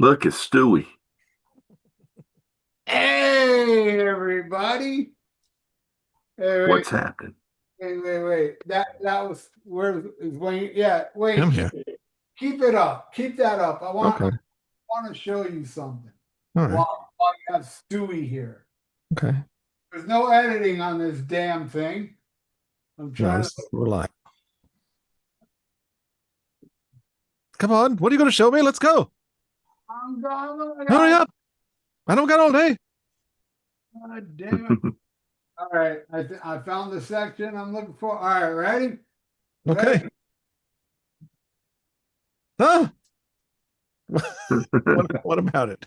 Look, it's Stewie. Hey, everybody. Hey, What's happening? wait. That was where is Wayne? Yeah, I'm wait, here. keep it up. Keep that up. I Okay. want to show you something All right. while you have Stewie here. Okay. There's no editing on this damn thing. I'm No, trying to. we're live. Come on. What are you going to show me? Let's go. I'm gone. Hurry up. I don't got all day. God damn it. All right. I found the section I'm looking for. All right, ready? Okay. Ready. Huh? What about it?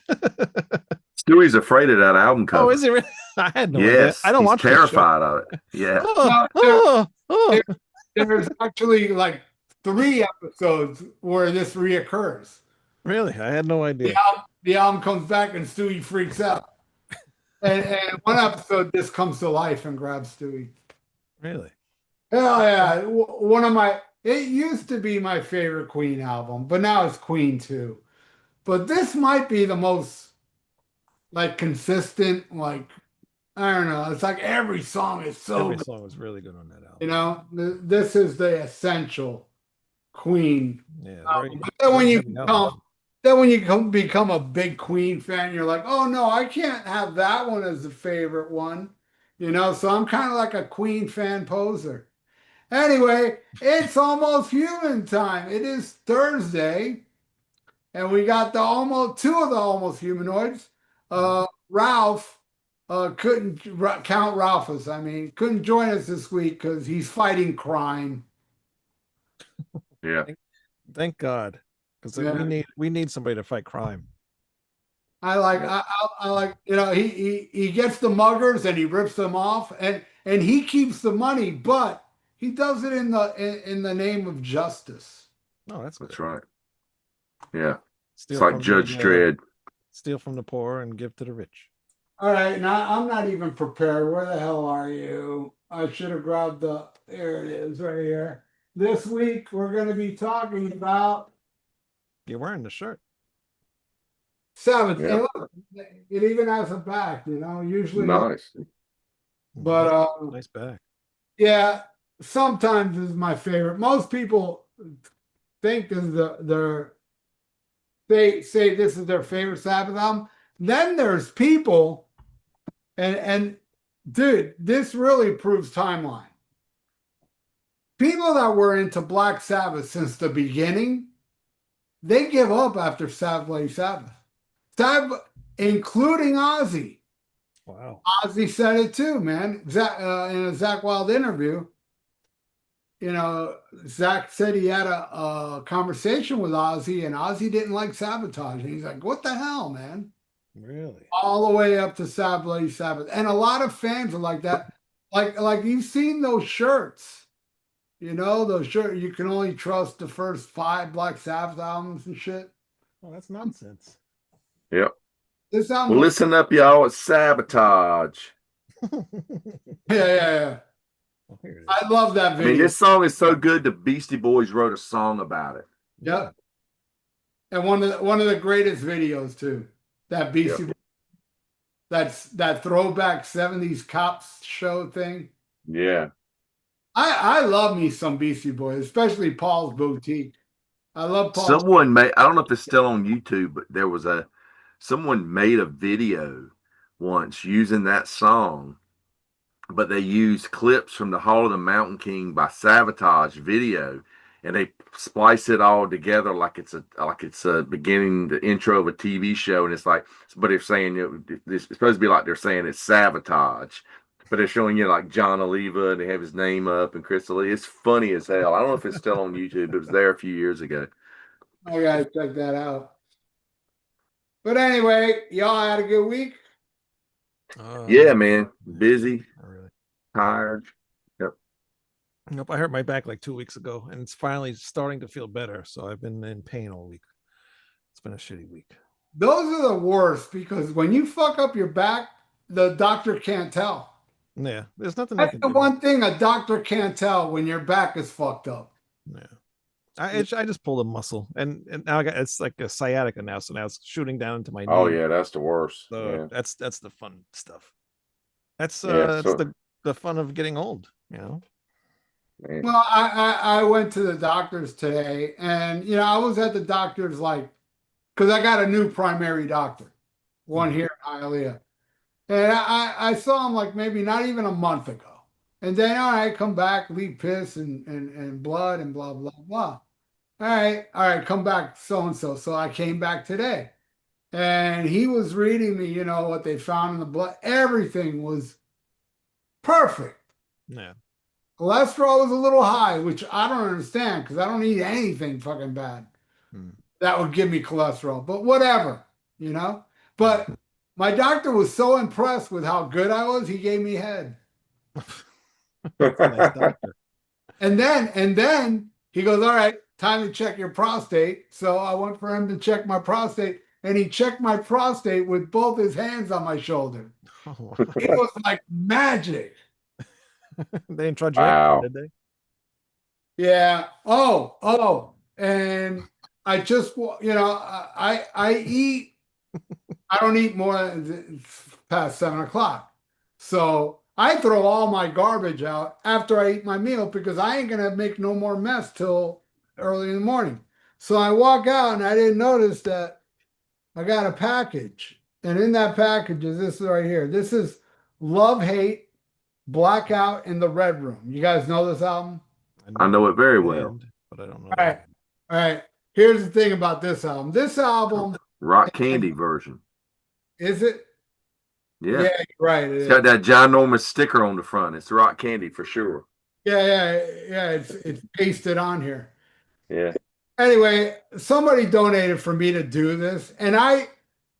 Stewie's afraid of that album Oh, cover. is he really? I had no idea. I Yes, don't he's watch this show. terrified of it. Yeah. Oh, No, oh. there's actually like 3 episodes where this reoccurs. Really? I had no idea. The album comes back and Stewie freaks out. And one episode, this comes to life and grabs Stewie. Really? Hell yeah. One of my, it used to be my favorite Queen album, but now it's Queen too. But this might be the most like consistent, like, I don't know. It's like every song is so Every good. song was really good on that album. You know, this is the essential Queen Yeah. album. But then when very you heavy album. become a big Queen fan, you're like, oh no, I can't have that one as the favorite one. You know, so I'm kind of like a Queen fan poser. Anyway, it's almost human time. It is Thursday, and we got the almost two of the almost humanoids. Ralph couldn't Count Ralphus. I mean, couldn't join us this week because he's fighting crime. Yeah. Thank God, because Yeah. we need somebody to fight crime. I like, you know, he gets the muggers and he rips them off, and he keeps the money, but he does it in the name of justice. Oh, that's good. That's right. Yeah. It's Steal like from Judge the Dredd. steal from the poor and give to the rich. All right, now I'm not even prepared. Where the hell are you? I should have grabbed the. There it is, right here. This week we're going to be talking about You're wearing the shirt. Sabbath. Yeah. And look, it even has a back, you know. Usually, Nice. but Nice bag. yeah, sometimes is my favorite. Most people think this is they say this is their favorite Sabbath album. Then there's people, and dude, this really proves timeline. People that were into Black Sabbath since the beginning, they give up after Sabotage Sabbath. Sabbath, including Ozzy. Wow. Ozzy said it too, man. In a Zakk Wylde interview, you know, Zakk said he had a conversation with Ozzy, and Ozzy didn't like Sabotage. And he's like, "What the hell, man?" Really? All the way up to Sabotage Sabbath, and a lot of fans are like that. Like you've seen those shirts. You know, those shirts, you can only trust the first 5 Black Sabbath albums and shit. Oh, that's nonsense. Yep. This Well, album, listen up, y'all. It's Sabotage. yeah. Oh, here it is. I love that I mean, video. this song is so good. The Beastie Boys wrote a song about it. Yeah. And one of the greatest videos too. That Beastie Yep. that's that throwback 70s cops show thing. Yeah. I love me some Beastie Boys, especially Paul's Boutique. I love Paul. Someone made, I don't know if it's still on YouTube, but someone made a video once using that song, but they used clips from the Hall of the Mountain King by Sabotage video, and they splice it all together like it's a beginning, the intro of a TV show, and it's like, but they're saying it's supposed to be like they're saying it's Sabotage, but they're showing you like John Oliva and they have his name up and Crystal Lee. It's funny as hell. I don't know if it's still on YouTube. It was there a few years ago. I gotta check that out. But anyway, y'all had a good week. Yeah, man. Busy, Not really. tired. Yep. Nope. I hurt my back like 2 weeks ago, and it's finally starting to feel better. So I've been in pain all week. It's been a shitty week. Those are the worst because when you fuck up your back, the doctor can't tell. Yeah, there's nothing they That's can the do. one thing a doctor can't tell when your back is fucked up. Yeah. I just pulled a muscle, and now I got it's like a sciatica now, so now it's shooting down into my Oh knee. yeah, that's the worst. So Yeah, that's the fun stuff. yeah. That's So the fun of getting old, you know. man, Well, I went to the doctor's today, and I was at the doctor's like because I got a new primary doctor, one Mhm. here in Hialeah, and I saw him like maybe not even a month ago, and then I come back, leave piss and blood and blah blah blah. All right, come back so and so. So I came back today, and he was reading me, what they found in the blood. Everything was perfect. Yeah. Cholesterol was a little high, which I don't understand because I don't eat anything fucking bad Mm. that would give me cholesterol, but whatever, you know. Yeah. But my doctor was so impressed with how good I was, he gave me head. That's a nice doctor. And then he goes, "All right, time to check your prostate." So I went for him to check my prostate, and he checked my prostate with both his hands on my shoulder. Oh, It was like magic. they didn't charge you extra, wow. did they? Yeah. Oh. And I just, I eat. I don't eat more than past 7 o'clock. So I throw all my garbage out after I eat my meal because I ain't gonna make no more mess till early in the morning. So I walk out and I didn't notice that I got a package. And in that package is this right here. This is Love Hate Blackout in the Red Room. You guys know this album? I I know know it very the well. band, but I don't know All the right. album. All right. Here's the thing about this album. This album, Rock and Candy version. is it? Yeah, Yeah, you're right. It it's got is. that ginormous sticker on the front. It's Rock Candy for sure. Yeah. It's pasted on here. Yeah, Anyway, somebody donated for me to do this, and I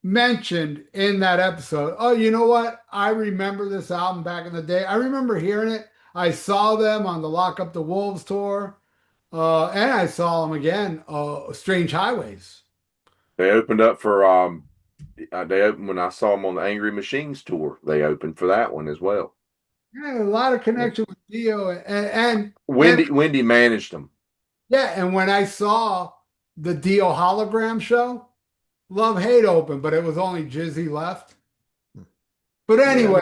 mentioned in that episode, oh, you know what? I remember this album back in the day. I remember hearing it. I saw them on the Lock Up the Wolves tour, and I saw them again, Strange Highways. they opened up for they opened when I saw them on the Angry Machines tour. They opened for that one as well. Yeah, a lot of Yeah. connection with Dio, and Wendy managed them. yeah, and when I saw the Dio hologram show, Love Hate open, but it was only Jizzy left. But Yeah, anyway,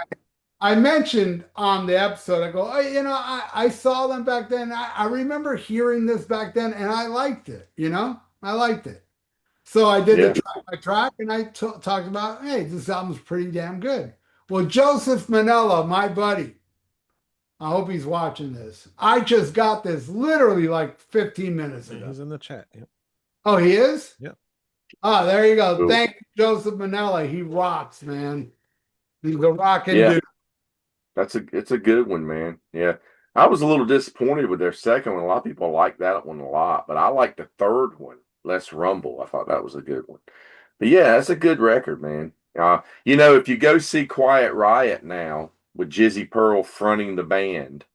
I mentioned on the episode, I go, oh, I saw them back then. I remember hearing this back then, and I liked it. I liked it. So I did the yeah. track by track, and I talked about, hey, this album's pretty damn good. Well, Joseph Manella, my buddy, I hope he's watching this. I just got this literally like 15 minutes Yeah, ago. he's in the chat. Yep. Oh, he is? Yep. Oh, there you go. Cool. Thank you, Joseph Manella. He rocks, man. He's a rocking Yeah, dude. it's a good one, man. Yeah. I was a little disappointed with their second one. A lot of people like that one a lot, but I like the third one, Let's Rumble. I thought that was a good one. But yeah, that's a good record, man. If you go see Quiet Riot now with Jizzy Pearl fronting the band,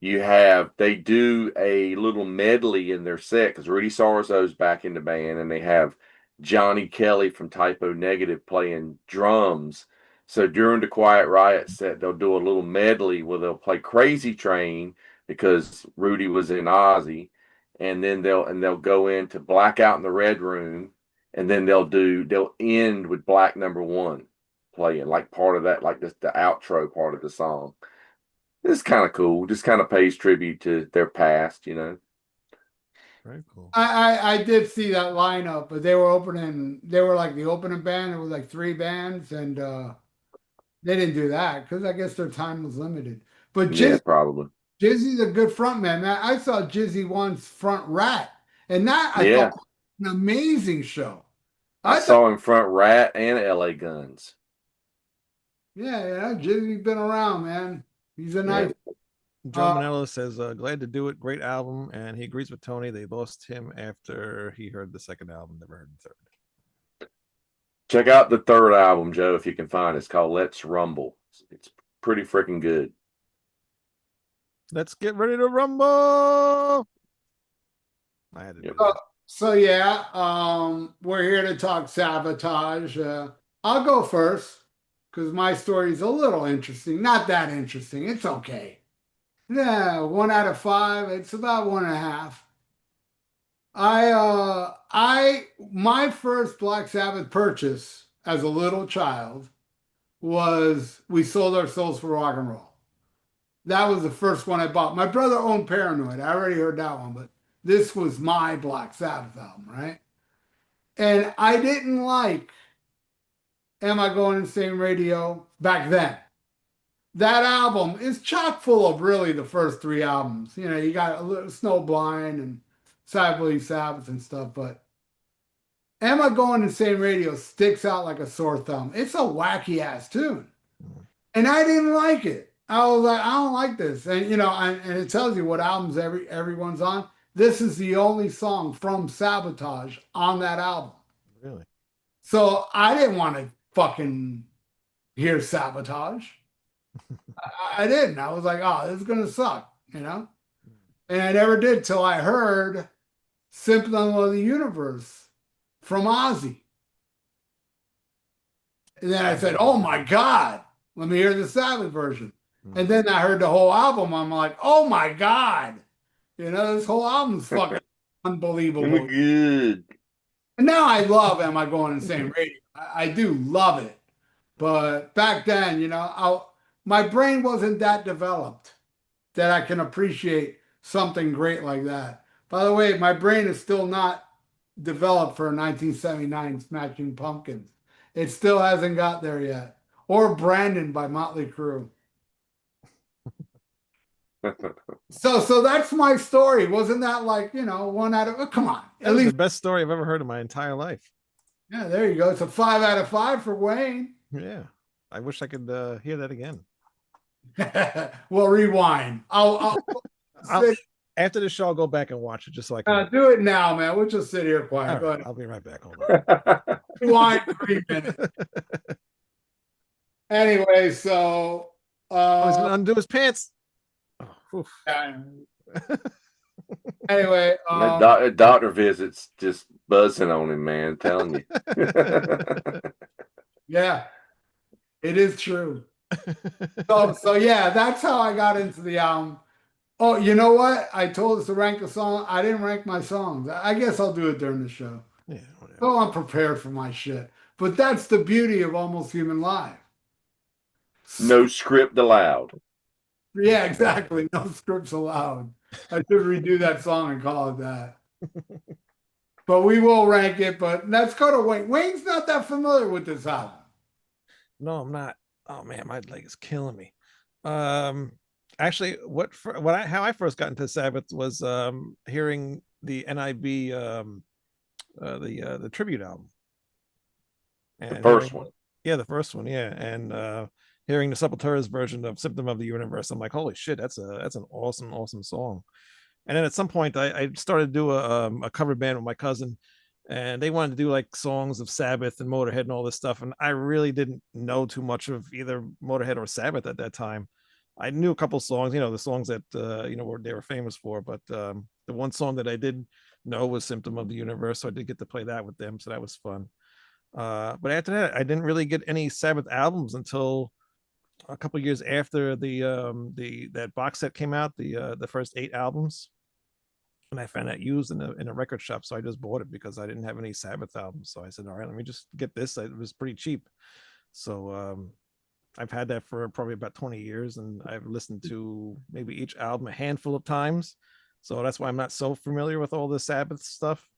they do a little medley in their set because Rudy Sarzo's back in the band, and they have Johnny Kelly from Typo Negative playing drums. So during the Quiet Riot set, they'll do a little medley where they'll play Crazy Train because Rudy was in Ozzy, and then they'll go into Blackout in the Red Room, and then they'll end with Black Number One playing like part of that, like the outro part of the song. It's kind of cool. Just kind of pays tribute to their past. Very cool. I did see that lineup, but they were like the opening band. It was like three bands, and they didn't do that because I guess their time was limited. But Yeah, probably. Jizzy's a good front man, man. I saw Jizzy once front Rat, and that I thought Yeah, was an amazing show. I I thought, saw him front Rat and LA Guns. yeah, Jizzy's been around, man. He's a Yeah, nice. Joe Uh, Manella says, glad to do it. Great album. And he agrees with Tony. They lost him after he heard the second album, never heard the third. check out the third album, Joe, if you can find it. It's called Let's Rumble. It's pretty freaking good. Let's get ready to rumble. I had to do Yep. that. so yeah, we're here to talk Sabotage. I'll go first because my story is a little interesting. Not that interesting. It's okay. Yeah, 1 out of 5. It's about 1.5. My first Black Sabbath purchase as a little child was We Sold Our Souls for Rock and Roll. That was the first one I bought. My brother owned Paranoid. I already heard that one, but this was my Black Sabbath album, right? And I didn't like Am I Going Insane Radio back then. That album is chock full of really the first three albums. You know, you got a little Snowblind and Sabbath Sabbath and stuff, but Am I Going Insane Radio sticks out like a sore thumb. It's a wacky ass tune. And I didn't like it. I was like, I don't like this. And and it tells you what albums everyone's on. This is the only song from Sabotage on that album. Really? So I didn't want to fucking hear Sabotage. I didn't. I was like, oh, this is gonna suck, And I never did till I heard Symptom of the Universe from Ozzy. And then I said, oh my God, let me hear the Sabbath version. And then I heard the whole album. I'm like, oh my God. This whole album's fucking unbelievable. Good. And now I love Am I Going Insane Radio? I do love it. But back then, my brain wasn't that developed that I can appreciate something great like that. By the way, my brain is still not developed for 1979 Smashing Pumpkins. It still hasn't got there yet. Or Brandon by Motley Crue. So that's my story. Wasn't that like, one out of, come on. That was the best story I've ever heard in my entire life. Yeah, there you go. It's a 5 out of 5 for Wayne. Yeah. I wish I could hear that again. Well, rewind. I'll after the show, I'll go back and watch it just like do it now, man. We'll just sit here quiet. Right, I'll be right back. Hold on. Rewind 3 minutes. Anyway, so he's gonna undo his pants. Oh, anyway, doctor visits just buzzing on him, man. I'm telling you. Yeah, it is true. So yeah, that's how I got into the album. Oh, you know what? I told us to rank a song. I didn't rank my songs. I guess I'll do it during the show. Yeah, whatever. So I'm prepared for my shit. But that's the beauty of Almost Human Live. No script allowed. Yeah, exactly. No scripts allowed. I should redo that song and call it that. But we will rank it. But let's go to Wayne. Wayne's not that familiar with this album. No, I'm not. Oh man, my leg is killing me. Actually, how I first got into Sabbath was hearing the NIB the tribute album. And the first one. Yeah, the first one. Yeah, and hearing the Saboteurs version of Symptom of the Universe, I'm like, holy shit, that's an awesome song. And then at some point, I started to do a cover band with my cousin, and they wanted to do like songs of Sabbath and Motorhead and all this stuff. And I really didn't know too much of either Motorhead or Sabbath at that time. I knew a couple songs, the songs that they were famous for, but the one song that I did know was Symptom of the Universe, so I did get to play that with them, so that was fun. But after that, I didn't really get any Sabbath albums until a couple years after that box set came out, the first 8 albums, and I found that used in a record shop, so I just bought it because I didn't have any Sabbath albums. So I said, all right, let me just get this. It was pretty cheap, so I've had that for probably about 20 years, and I've listened to maybe each album a handful of times. So that's why I'm not so familiar with all the Sabbath stuff.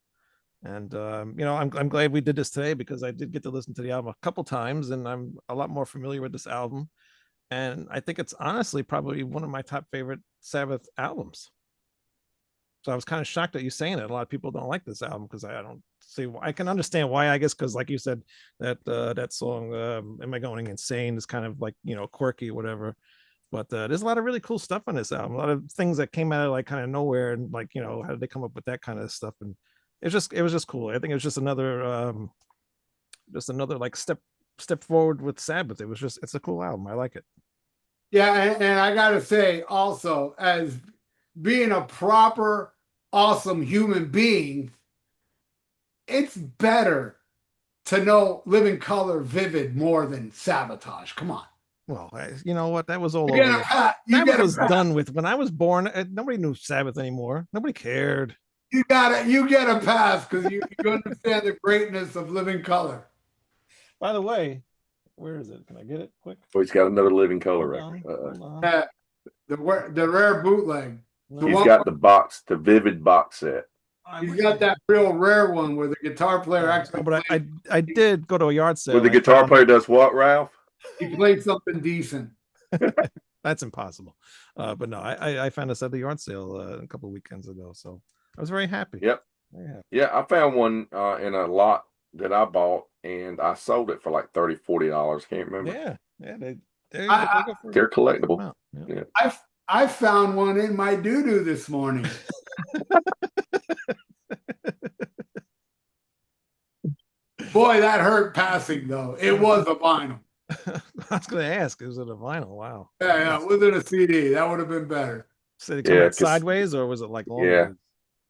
And I'm glad we did this today because I did get to listen to the album a couple times, and I'm a lot more familiar with this album. And I think it's honestly probably one of my top favorite Sabbath albums. So I was kind of shocked at you saying that a lot of people don't like this album because I don't see why. I can understand why, I guess, because like you said, that song Am I Going Insane is kind of like, quirky or whatever. But there's a lot of really cool stuff on this album. A lot of things that came out of like kind of nowhere, and like, how did they come up with that kind of stuff? And it was just cool. I think it was just another like step forward with Sabbath. It's a cool album. I like it. Yeah, and I gotta say also, as being a proper, awesome human being, it's better to know Living Color Vivid more than Sabotage. Come on. Well, you know what? That was all over. Sabbath was done with when I was born. Nobody knew Sabbath anymore. Nobody cared. you get a pass because you understand the greatness of Living Color. By the way, where is it? Can I get it quick? Oh, he's got another Living Color Hold record. on. Hold on. Yeah, the rare bootleg. The No, He's one got the Vivid box set. I he's wish got that real rare one where the guitar player actually but plays, I did go to a yard Where sale. the And I guitar found player does what, Ralph? he plays something decent. that's impossible. But no, I found this at the yard sale a couple of weekends ago, so I was very happy. Yep. Very happy. Yeah, I found one in a lot that I bought, and I sold it for like $30, $40. Can't remember. Yeah, they I, go for They're a good collectible. amount. Yeah. Yeah. I found one in my doo-doo this morning. Boy, that hurt passing though. It was a vinyl. I was going to ask, is it a vinyl? Wow. Yeah, was it a CD? That would have been better. So did it come Yeah, out sideways or was it like long yeah. ways?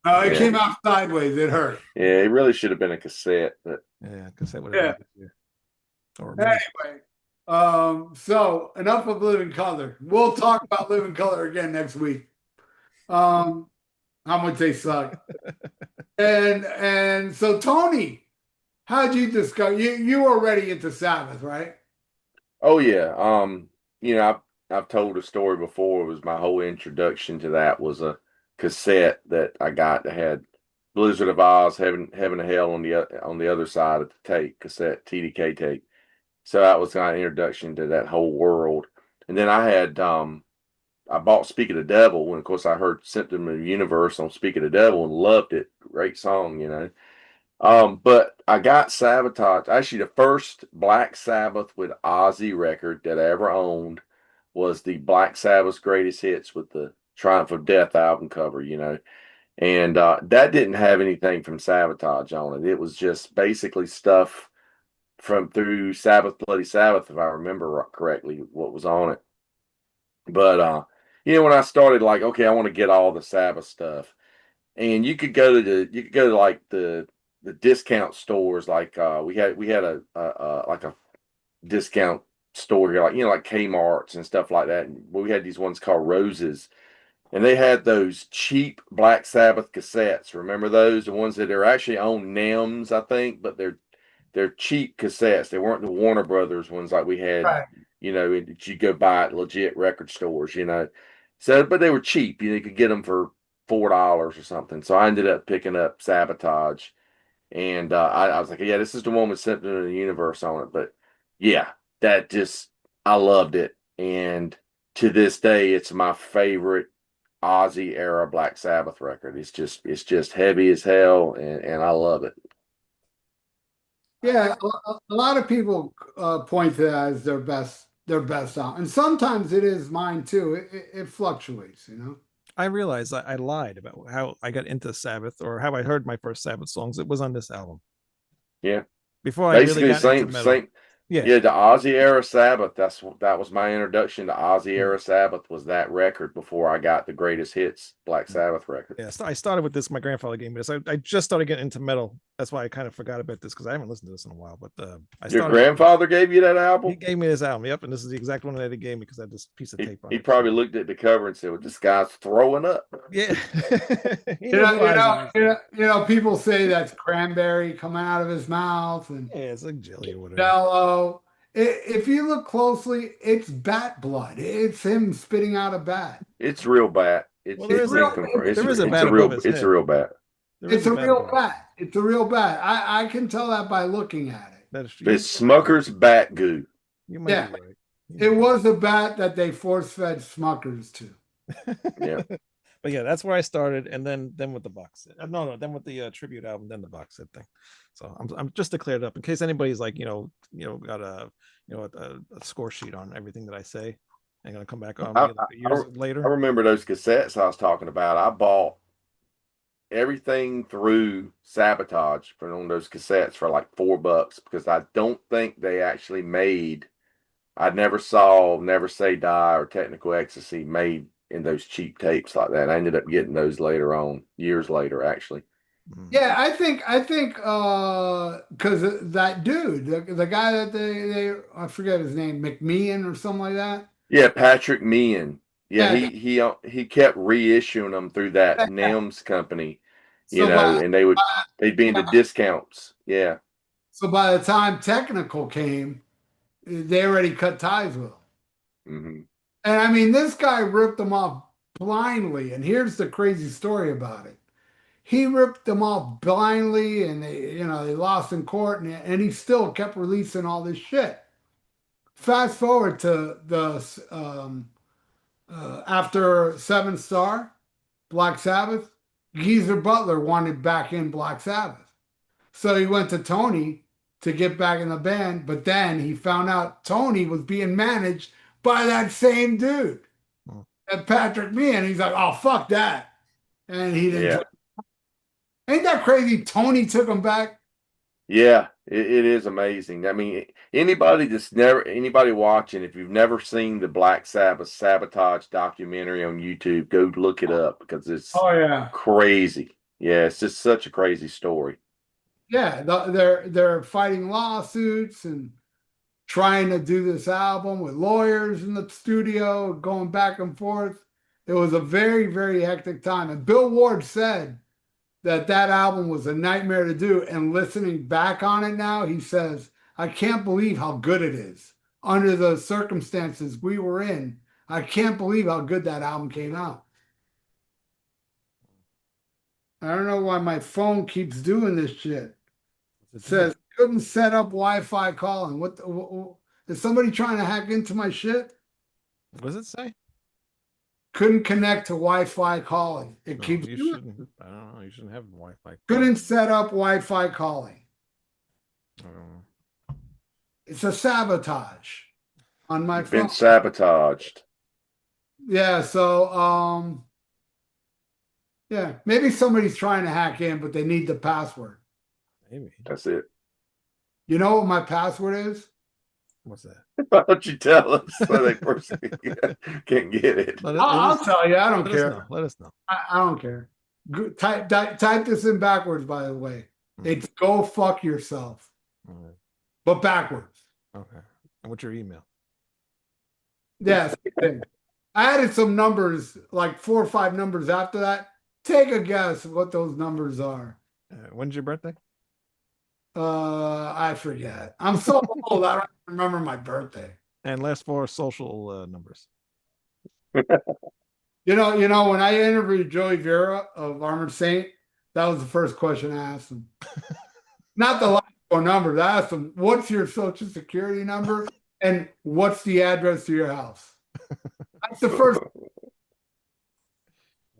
It Yeah. came out sideways. It hurt. Yeah, it really should have been a cassette, but Yeah, because that would have been easier. Or Anyway, so enough of Living Color. We'll talk about Living Color again next week. How much they suck. And so Tony, how'd you discover you were already into Sabbath, right? oh yeah. I've told a story before. It was my whole introduction to that was a cassette that I got that had Blizzard of Oz, Heaven and Hell on the other side of the tape, cassette TDK tape. So that was my introduction to that whole world. And then I bought Speak of the Devil, and of course I heard Symptom of the Universe on Speak of the Devil and loved it. Great song. But I got Sabotage. Actually, the first Black Sabbath with Ozzy record that I ever owned was the Black Sabbath's Greatest Hits with the Triumph of Death album cover. And that didn't have anything from Sabotage on it. It was just basically stuff from through Sabbath Bloody Sabbath, if I remember correctly, what was on it. But when I started, like, okay, I want to get all the Sabbath stuff, and you could go to like the discount stores, like we had a like a discount store here, like Kmart's and stuff like that. And we had these ones called Roses, and they had those cheap Black Sabbath cassettes. Remember those? The ones that are actually on NEMS, I think, but they're cheap cassettes. They weren't the Warner Brothers ones like we had, Right. that you go buy at legit record stores. So, but they were cheap. You could get them for $4 or something. So I ended up picking up Sabotage, and I was like, yeah, this is the one with Symptom of the Universe on it. But yeah, that just I loved it, and to this day, it's my favorite Ozzy era Black Sabbath record. It's just heavy as hell, and I love it. Yeah, a lot of people point to that as their best song, and sometimes it is mine too. It fluctuates. I realized I lied about how I got into Sabbath or how I heard my first Sabbath songs. It was on this album. Yeah, Before I really basically the got into same metal. same. Yeah. Yeah, the Ozzy era Sabbath. That was my introduction to Ozzy Hmm. era Sabbath. Was that record before I got the Greatest Hits Black Sabbath record? Yeah, so I started with this. My grandfather gave me this. I just started getting into metal. That's why I kind of forgot about this because I haven't listened to this in a while. But I Your started with this. grandfather gave you that He album? gave me this album. Yep, and this is the exact one that he gave me because I had this piece of tape on He it. probably So, looked at the cover and said, "Well, this guy's throwing up." yeah. He You knew know, who you Ozzy know, was. you know, you know, people say that's cranberry coming out of his mouth and Yeah, it's like jelly or whatever. jello. If you look closely, it's bat blood. It's him spitting out a bat. It's real bad. Well, It's real. there is a It's bat a above real his it's a head. real bad. There It's is a a bat real above. bat. It's a real bat. I can tell that by looking at it. That is true. It's Smucker's bat goo. You might Yeah, be right. it was a bat that they force-fed Smuckers to. Yeah. But yeah, that's where I started, and then with the box set. No, then with the tribute album, then the box set thing. So I'm just to clear it up in case anybody's like got a score sheet on everything that I say. And gonna come back on me I, like I, years I later. remember those cassettes I was talking about. I bought everything through Sabotage on those cassettes for like $4 because I don't think they actually made. I never saw Never Say Die or Technical Ecstasy made in those cheap tapes like that. I ended up getting those later on, years later, actually. Yeah, I think because that dude, the guy that they I forget his name, McMeehan or something like that. Yeah, Patrick Meehan. Yeah, Yeah, he kept reissuing them through that yeah, NEMS company, So by and they'd be into discounts. Yeah. so by the time Technical came, they already cut ties with them. Hmm. And I mean, this guy ripped them off blindly. And here's the crazy story about it. He ripped them off blindly, and they lost in court, and he still kept releasing all this shit. Fast forward to the after Seven Star, Black Sabbath, Geezer Butler wanted back in Black Sabbath. So he went to Tony to get back in the band, but then he found out Tony was being managed by that same dude, Hmm. Patrick Meehan. He's like, oh, fuck that. And he didn't Yeah. join. Ain't that crazy? Tony took him back. Yeah, it is amazing. I mean, anybody watching, if you've never seen the Black Sabbath Sabotage documentary on YouTube, go look it up because it's Oh, yeah. crazy. Yeah, it's just such a crazy story. Yeah, they're fighting lawsuits and trying to do this album with lawyers in the studio, going back and forth. It was a very, very hectic time. And Bill Ward said that album was a nightmare to do. And listening back on it now, he says, I can't believe how good it is. Under the circumstances we were in, I can't believe how good that album came out. I don't know why my phone keeps doing this shit. It says couldn't set up Wi-Fi calling. Is somebody trying to hack into my shit? What does it say? Couldn't connect to Wi-Fi calling. It No, keeps you doing shouldn't. I don't know. You shouldn't have Wi-Fi. couldn't set up Wi-Fi calling. I don't know. It's a sabotage on my You've phone. been sabotaged. Yeah, so yeah, maybe somebody's trying to hack in, but they need the password. Maybe. That's it. You know what my password is? What's that? Why don't you tell us so they person can't get it? I'll tell you. I don't care. Let us know. I don't care. Type this in backwards, by the way. It's go fuck yourself, but backwards. Okay. And what's your email? Yes. I added some numbers, like 4 or 5 numbers after that. Take a guess what those numbers are. When's your birthday? I forget. I'm so old. I don't remember my birthday. And last 4 social numbers. You know, when I interviewed Joey Vera of Armored Saint, that was the first question I asked him. Not the last 4 numbers. I asked him, what's your social security number and what's the address to your house? That's the first.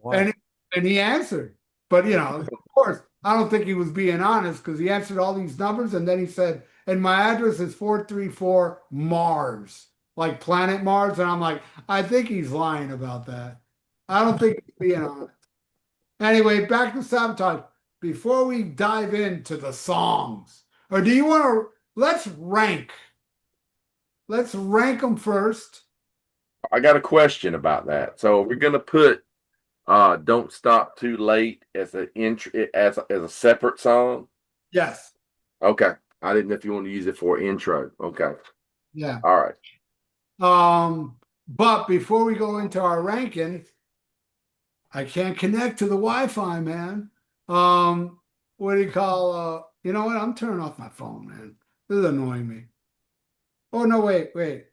Wow. And he answered. But, of course, I don't think he was being honest because he answered all these numbers. And then he said, and my address is 434 Mars, like planet Mars. And I'm like, I think he's lying about that. I don't think he's being honest. Anyway, back to Sabotage. Before we dive into the songs, or do you want to, let's rank them first. I got a question about that. So we're gonna put "Don't Stop Too Late" as an intro, as a separate song. Yes. Okay. I didn't know if you want to use it for intro. Okay. Yeah. All right. But before we go into our ranking, I can't connect to the Wi-Fi, man. What do you call? You know what? I'm turning off my phone, man. This is annoying me. Oh no, wait.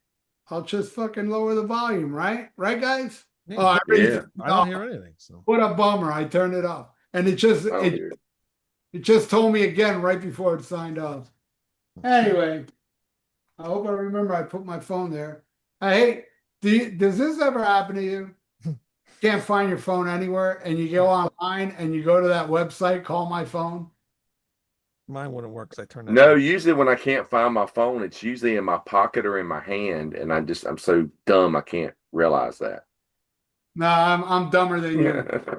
I'll just fucking lower the volume, right? Right, guys? Yeah. Oh, Yeah. I don't hear anything. So what a bummer. I turned it off. And it just told me again right before it signed off. Anyway, I hope I remember I put my phone there. Does this ever happen to you? Can't find your phone anywhere and you go online and you go to that website, Call My Phone? mine wouldn't work because I turned that No, off. usually when I can't find my phone, it's usually in my pocket or in my hand, and I'm so dumb I can't realize that. No, I'm dumber than you. Because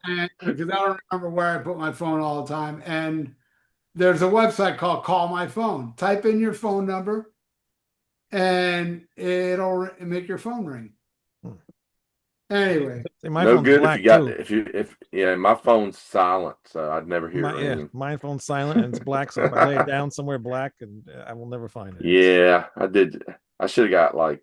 I don't remember where I put my phone all the time. And there's a website called Call My Phone. Type in your phone number and it'll make your phone ring. Anyway. See, my No phone's good black if my phone's silent, so I'd never hear it ringing. My phone's silent and it's black, so if I lay it down somewhere black, and I will never find it. Yeah, I did. I should have got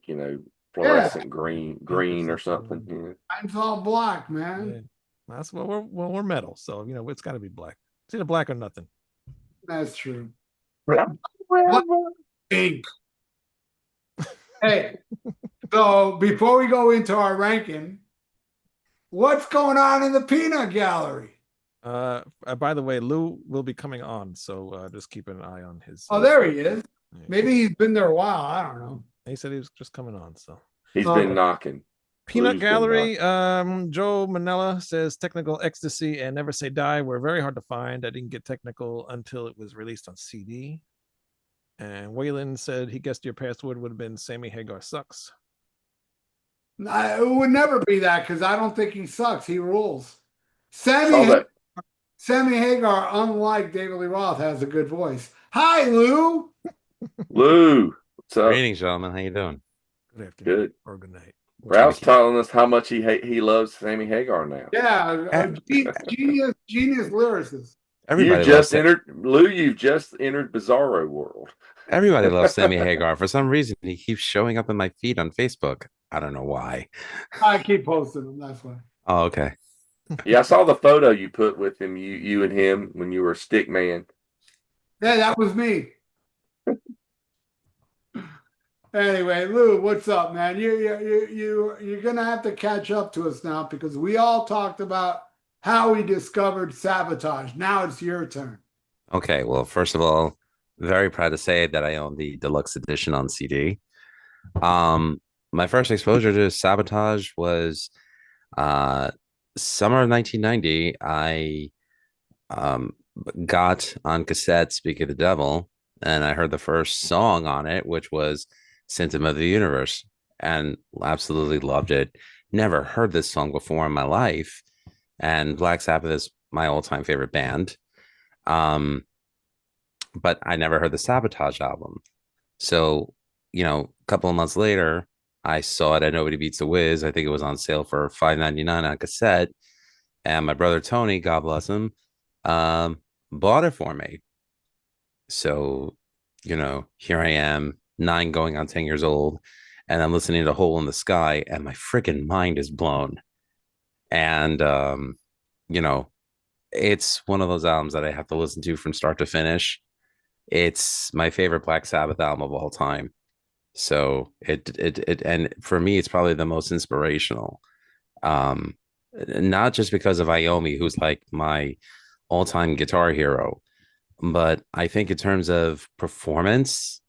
fluorescent green or something. Mine's all black, man. That's we're metal, so it's got to be black. It's either black or nothing. That's true. Forever. Black ink. Hey, so before we go into our ranking, what's going on in the peanut gallery? By the way, Lou will be coming on, so just keep an eye on his. Oh, there he is. Yeah. Maybe he's been there a while. I don't know. He said he was just coming on, so. He's been knocking. Peanut Lou's been Gallery, Joe Manella says Technical Ecstasy and Never Say Die were very hard to find. I didn't get Technical until it was released on CD. And Waylon said he guessed your password would have been Sammy Hagar Sucks. It would never be that because I don't think he sucks. He rules. Saw that. Sammy Hagar, unlike David Lee Roth, has a good voice. Hi, Lou. Lou, what's up? Greetings, gentlemen. How you doing? Good afternoon. Good. Or good night. Ralph's telling us how much he loves Sammy Hagar now. Yeah, genius lyricist. Everybody You've just entered Bizarro world. Everybody loves Sammy Hagar. For some reason, he keeps showing up in my feed on Facebook. I don't know why. I keep posting them. That's why. Oh, okay. Yeah, I saw the photo you put with him, you and him when you were a stick man. Yeah, that was me. Anyway, Lou, what's up, man? You're gonna have to catch up to us now because we all talked about how we discovered Sabotage. Now it's your turn. Okay. Well, first of all, very proud to say that I own the deluxe edition on CD. My first exposure to Sabotage was summer of 1990. I got on cassette Speak of the Devil, and I heard the first song on it, which was Symptom of the Universe, and absolutely loved it. Never heard this song before in my life, and Black Sabbath is my all-time favorite band. But I never heard the Sabotage album. So, a couple of months later, I saw it at Nobody Beats the Wiz. I think it was on sale for $5.99 on cassette. And my brother Tony, God bless him, bought it for me. So, here I am, 9 going on 10 years old, and I'm listening to Hole in the Sky, and my freaking mind is blown. And, it's one of those albums that I have to listen to from start to finish. It's my favorite Black Sabbath album of all time. So and for me, it's probably the most inspirational. Not just because of Iommi, who's like my all-time guitar hero, but I think in terms of performance,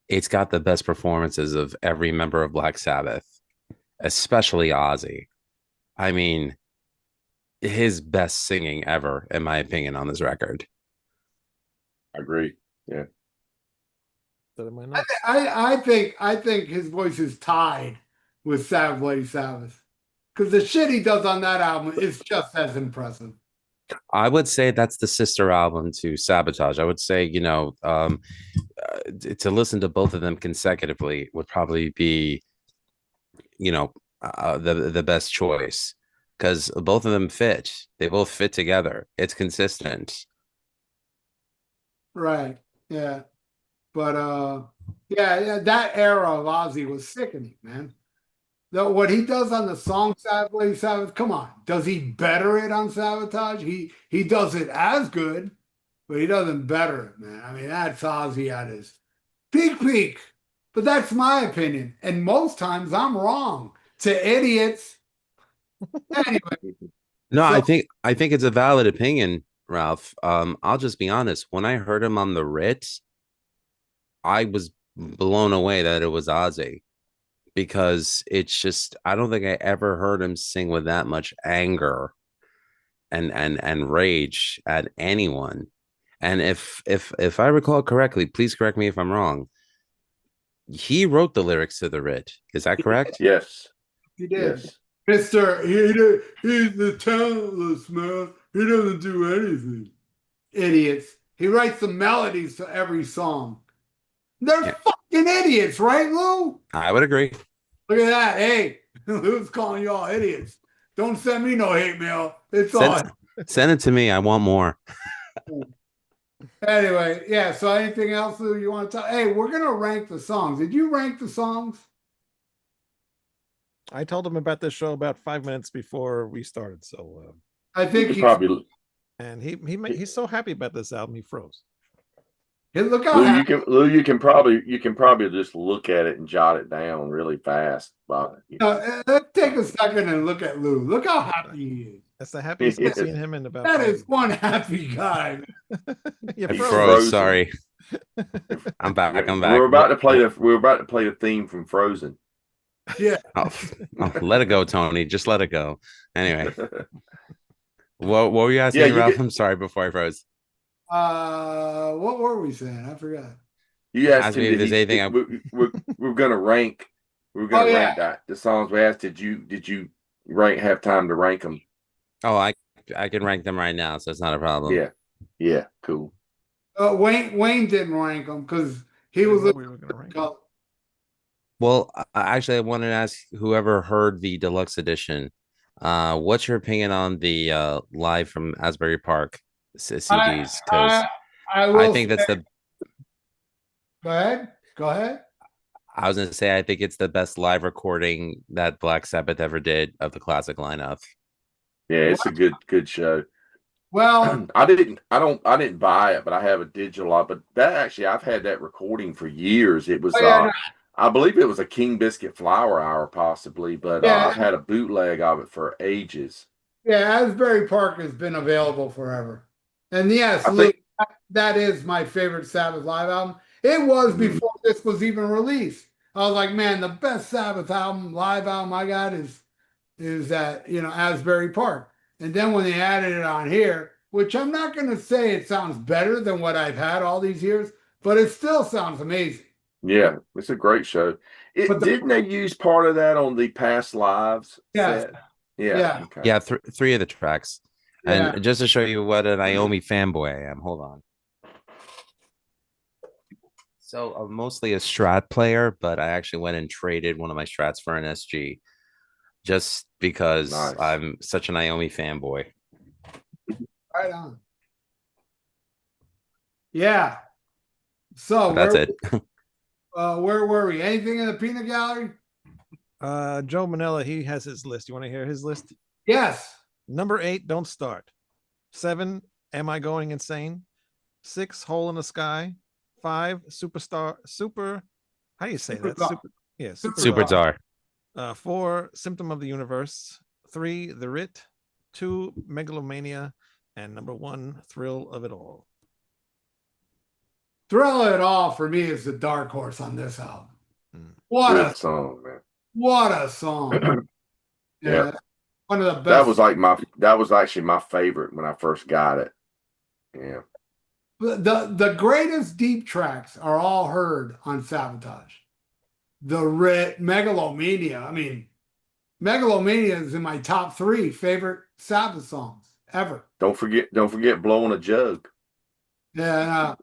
it's got the best performances of every member of Black Sabbath, especially Ozzy. I mean, his best singing ever, in my opinion, on this record. I agree. Yeah. I think his voice is tied with Lady Sabbath because the shit he does on that album is just as impressive. I would say that's the sister album to Sabotage. I would say, to listen to both of them consecutively would probably be, the best choice because both of them fit. They both fit together. It's consistent. Right. Yeah. But yeah, that era of Ozzy was sickening, man. What he does on the song Sabbath, come on. Does he better it on Sabotage? He does it as good, but he doesn't better it, man. I mean, that's Ozzy at his peak. But that's my opinion. And most times I'm wrong. To idiots. Anyway. No, I think it's a valid opinion, Ralph. I'll just be honest. When I heard him on the Ritz, I was blown away that it was Ozzy because it's just I don't think I ever heard him sing with that much anger and rage at anyone. And if I recall correctly, please correct me if I'm wrong. He wrote the lyrics to the Rit. Is that correct? Yes. He did. Yes. He's the talentless man. He doesn't do anything. Idiots. He writes the melodies to every song. They're fucking idiots, right, Lou? I would agree. Look at that. Hey, Lou's calling you all idiots. Don't send me no hate mail. It's all. Send it to me. I want more. Anyway, yeah. So anything else, Lou, you want to tell? Hey, we're going to rank the songs. Did you rank the songs? I told him about this show about 5 minutes before we started. So, I You think could he's probably and he's so happy about this album, he froze. look how Lou, happy. you can probably just look at it and jot it down really fast. Bob. Let's take a second and look at Lou. Look how happy he is. That's the happiest I've Yes. seen him in about That 5 is one happy guy. You I He's froze. froze. frozen. Sorry. I'm back. I'm back. We're about to play the theme from Frozen. Yeah. Oh, let it go, Tony. Just let it go. Anyway, what were you asking Yeah, me, you Ralph? get- I'm sorry before I froze. What were we saying? I forgot. You asked Ask him me if did there's he anything. we're gonna rank Oh yeah. that the songs we asked. Did you have time to rank them? Oh, I can rank them right now, so it's not a problem. Yeah, cool. Wayne didn't rank them because he was we were gonna rank. Well, actually, I wanted to ask whoever heard the deluxe edition, what's your opinion on the live from Asbury Park CDs? Because I I will think that's say- the. Go ahead. Go ahead. I was gonna say I think it's the best live recording that Black Sabbath ever did of the classic lineup. Yeah, it's a good show. Well, I didn't buy it, but I have a digital. But that actually, I've had that recording for years. It was, oh, yeah, no, I believe it was a King Biscuit Flower Hour, possibly, but Yeah. I've had a bootleg of it for ages. yeah, Asbury Park has been available forever. And yes, I Luke, think that is my favorite Sabbath live album. It was Mhm. before this was even released. I was like, man, the best Sabbath album, live album I got is that, Asbury Park. And then when they added it on here, which I'm not going to say it sounds better than what I've had all these years, but it still sounds amazing. yeah, it's a great show. But Didn't they use part of that on the Past Lives Yes. set? Yeah. Yeah. Okay. Yeah, three of the tracks. Yeah. And just to show you what a Naomi fanboy I am, hold on. So I'm mostly a Strat player, but I actually went and traded one of my Strats for an SG just because Nice. I'm such a Naomi fanboy. Right on. Yeah. So That's it. where were we? Anything in the peanut gallery? Joe Manella, he has his list. You want to hear his list? Yes. Number 8, Don't Start. 7, Am I Going Insane? 6, Hole in the Sky. 5, Super. How do you say that? Superstar. Super Czar. 4, Symptom of the Universe. 3, The Writ. 2, Megalomania. And number 1, Thrill of It All. Thrill It All for me is the dark horse on this album. Mm. What Good a song, man. what a song. Yeah. One of the best. That was actually my favorite when I first got it. Yeah. The greatest deep tracks are all heard on Sabotage. The Megalomania. I mean, Megalomania is in my top 3 favorite Sabbath songs ever. Don't forget Blowing a Jug. Yeah.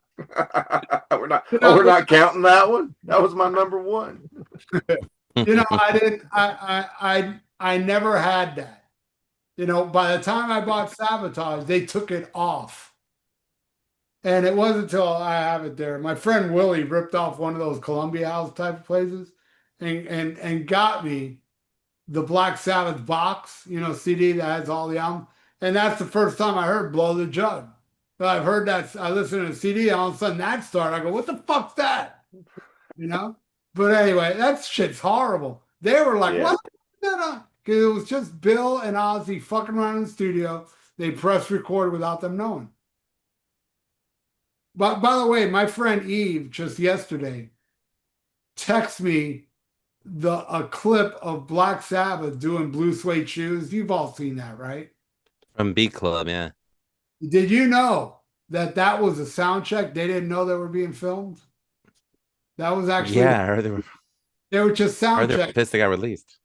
we're not counting that one. That was my number 1. I never had that. By the time I bought Sabotage, they took it off. And it wasn't until I have it there. My friend Willie ripped off one of those Columbia House type of places and got me the Black Sabbath box, CD that has all the albums. And that's the first time I heard Blow the Jug. But I've heard that, I listened to the CD, and all of a sudden that started. I go, what the fuck's that? But anyway, that shit's horrible. They were like, Yeah. what? Because it was just Bill and Ozzy fucking around in the studio. They press record without them knowing. But by the way, my friend Eve just yesterday texted me a clip of Black Sabbath doing Blue Suede Shoes. You've all seen that, right? From Beat Club, yeah. Did you know that was a sound check? They didn't know they were being filmed. That was actually Yeah, I heard they were just sound they were checking. pissed they got released.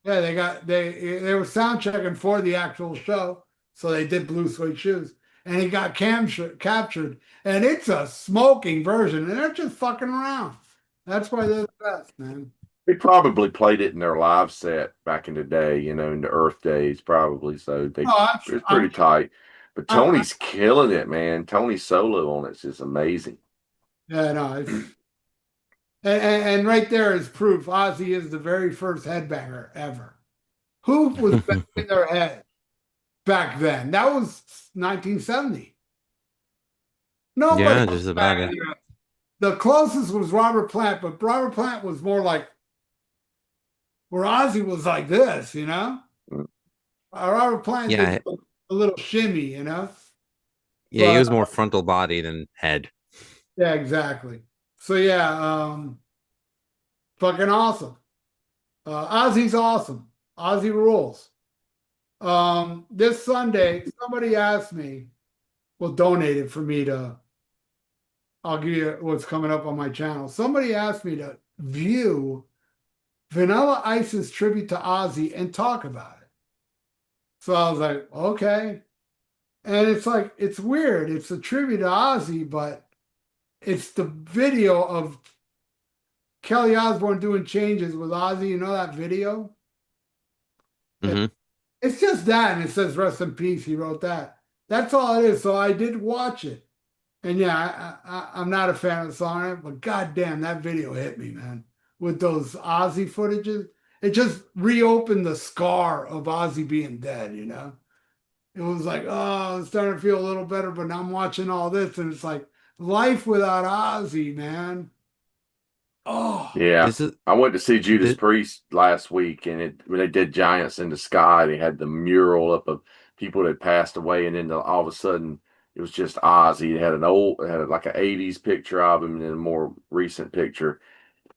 Yeah, they were sound checking for the actual show, so they did Blue Suede Shoes, and he got captured, and it's a smoking version, and they're just fucking around. That's why they're the best, man. They probably played it in their live set back in the day, in the Earth days, probably. So it's pretty tight. But Tony's killing it, man. Tony's solo on it's just amazing. Yeah, no, And right there is proof Ozzy is the very first headbanger ever. Who was banging their head back then? That was 1970. Nobody Yeah, was just about it. banging their head. The closest was Robert Plant, but Robert Plant was more like where Ozzy was like this, you know? Robert Plant did Yeah, a little shimmy, you know? yeah, he But was more frontal body than head. yeah, exactly. So yeah, fucking awesome. Ozzy's awesome. Ozzy rules. This Sunday, somebody asked me, well, donated for me to, I'll give you what's coming up on my channel. Somebody asked me to view Vanilla Ice's tribute to Ozzy and talk about it. So I was like, okay. And it's like, it's weird. It's a tribute to Ozzy, but it's the video of Kelly Osbourne doing changes with Ozzy. You know that video? Hmm. It's just that, and it says rest in peace. He wrote that. That's all it is. So I did watch it, and yeah, I'm not a fan of the song, but goddamn, that video hit me, man. With those Ozzy footages, it just reopened the scar of Ozzy being dead. You know, it was like, oh, I'm starting to feel a little better, but now I'm watching all this, and it's like life without Ozzy, man. Oh, Yeah. This is I went to see Judas this, Priest last week, and when they did Giants in the Sky, they had the mural up of people that passed away, and then all of a sudden it was just Ozzy. It had like an '80s picture of him, and then a more recent picture,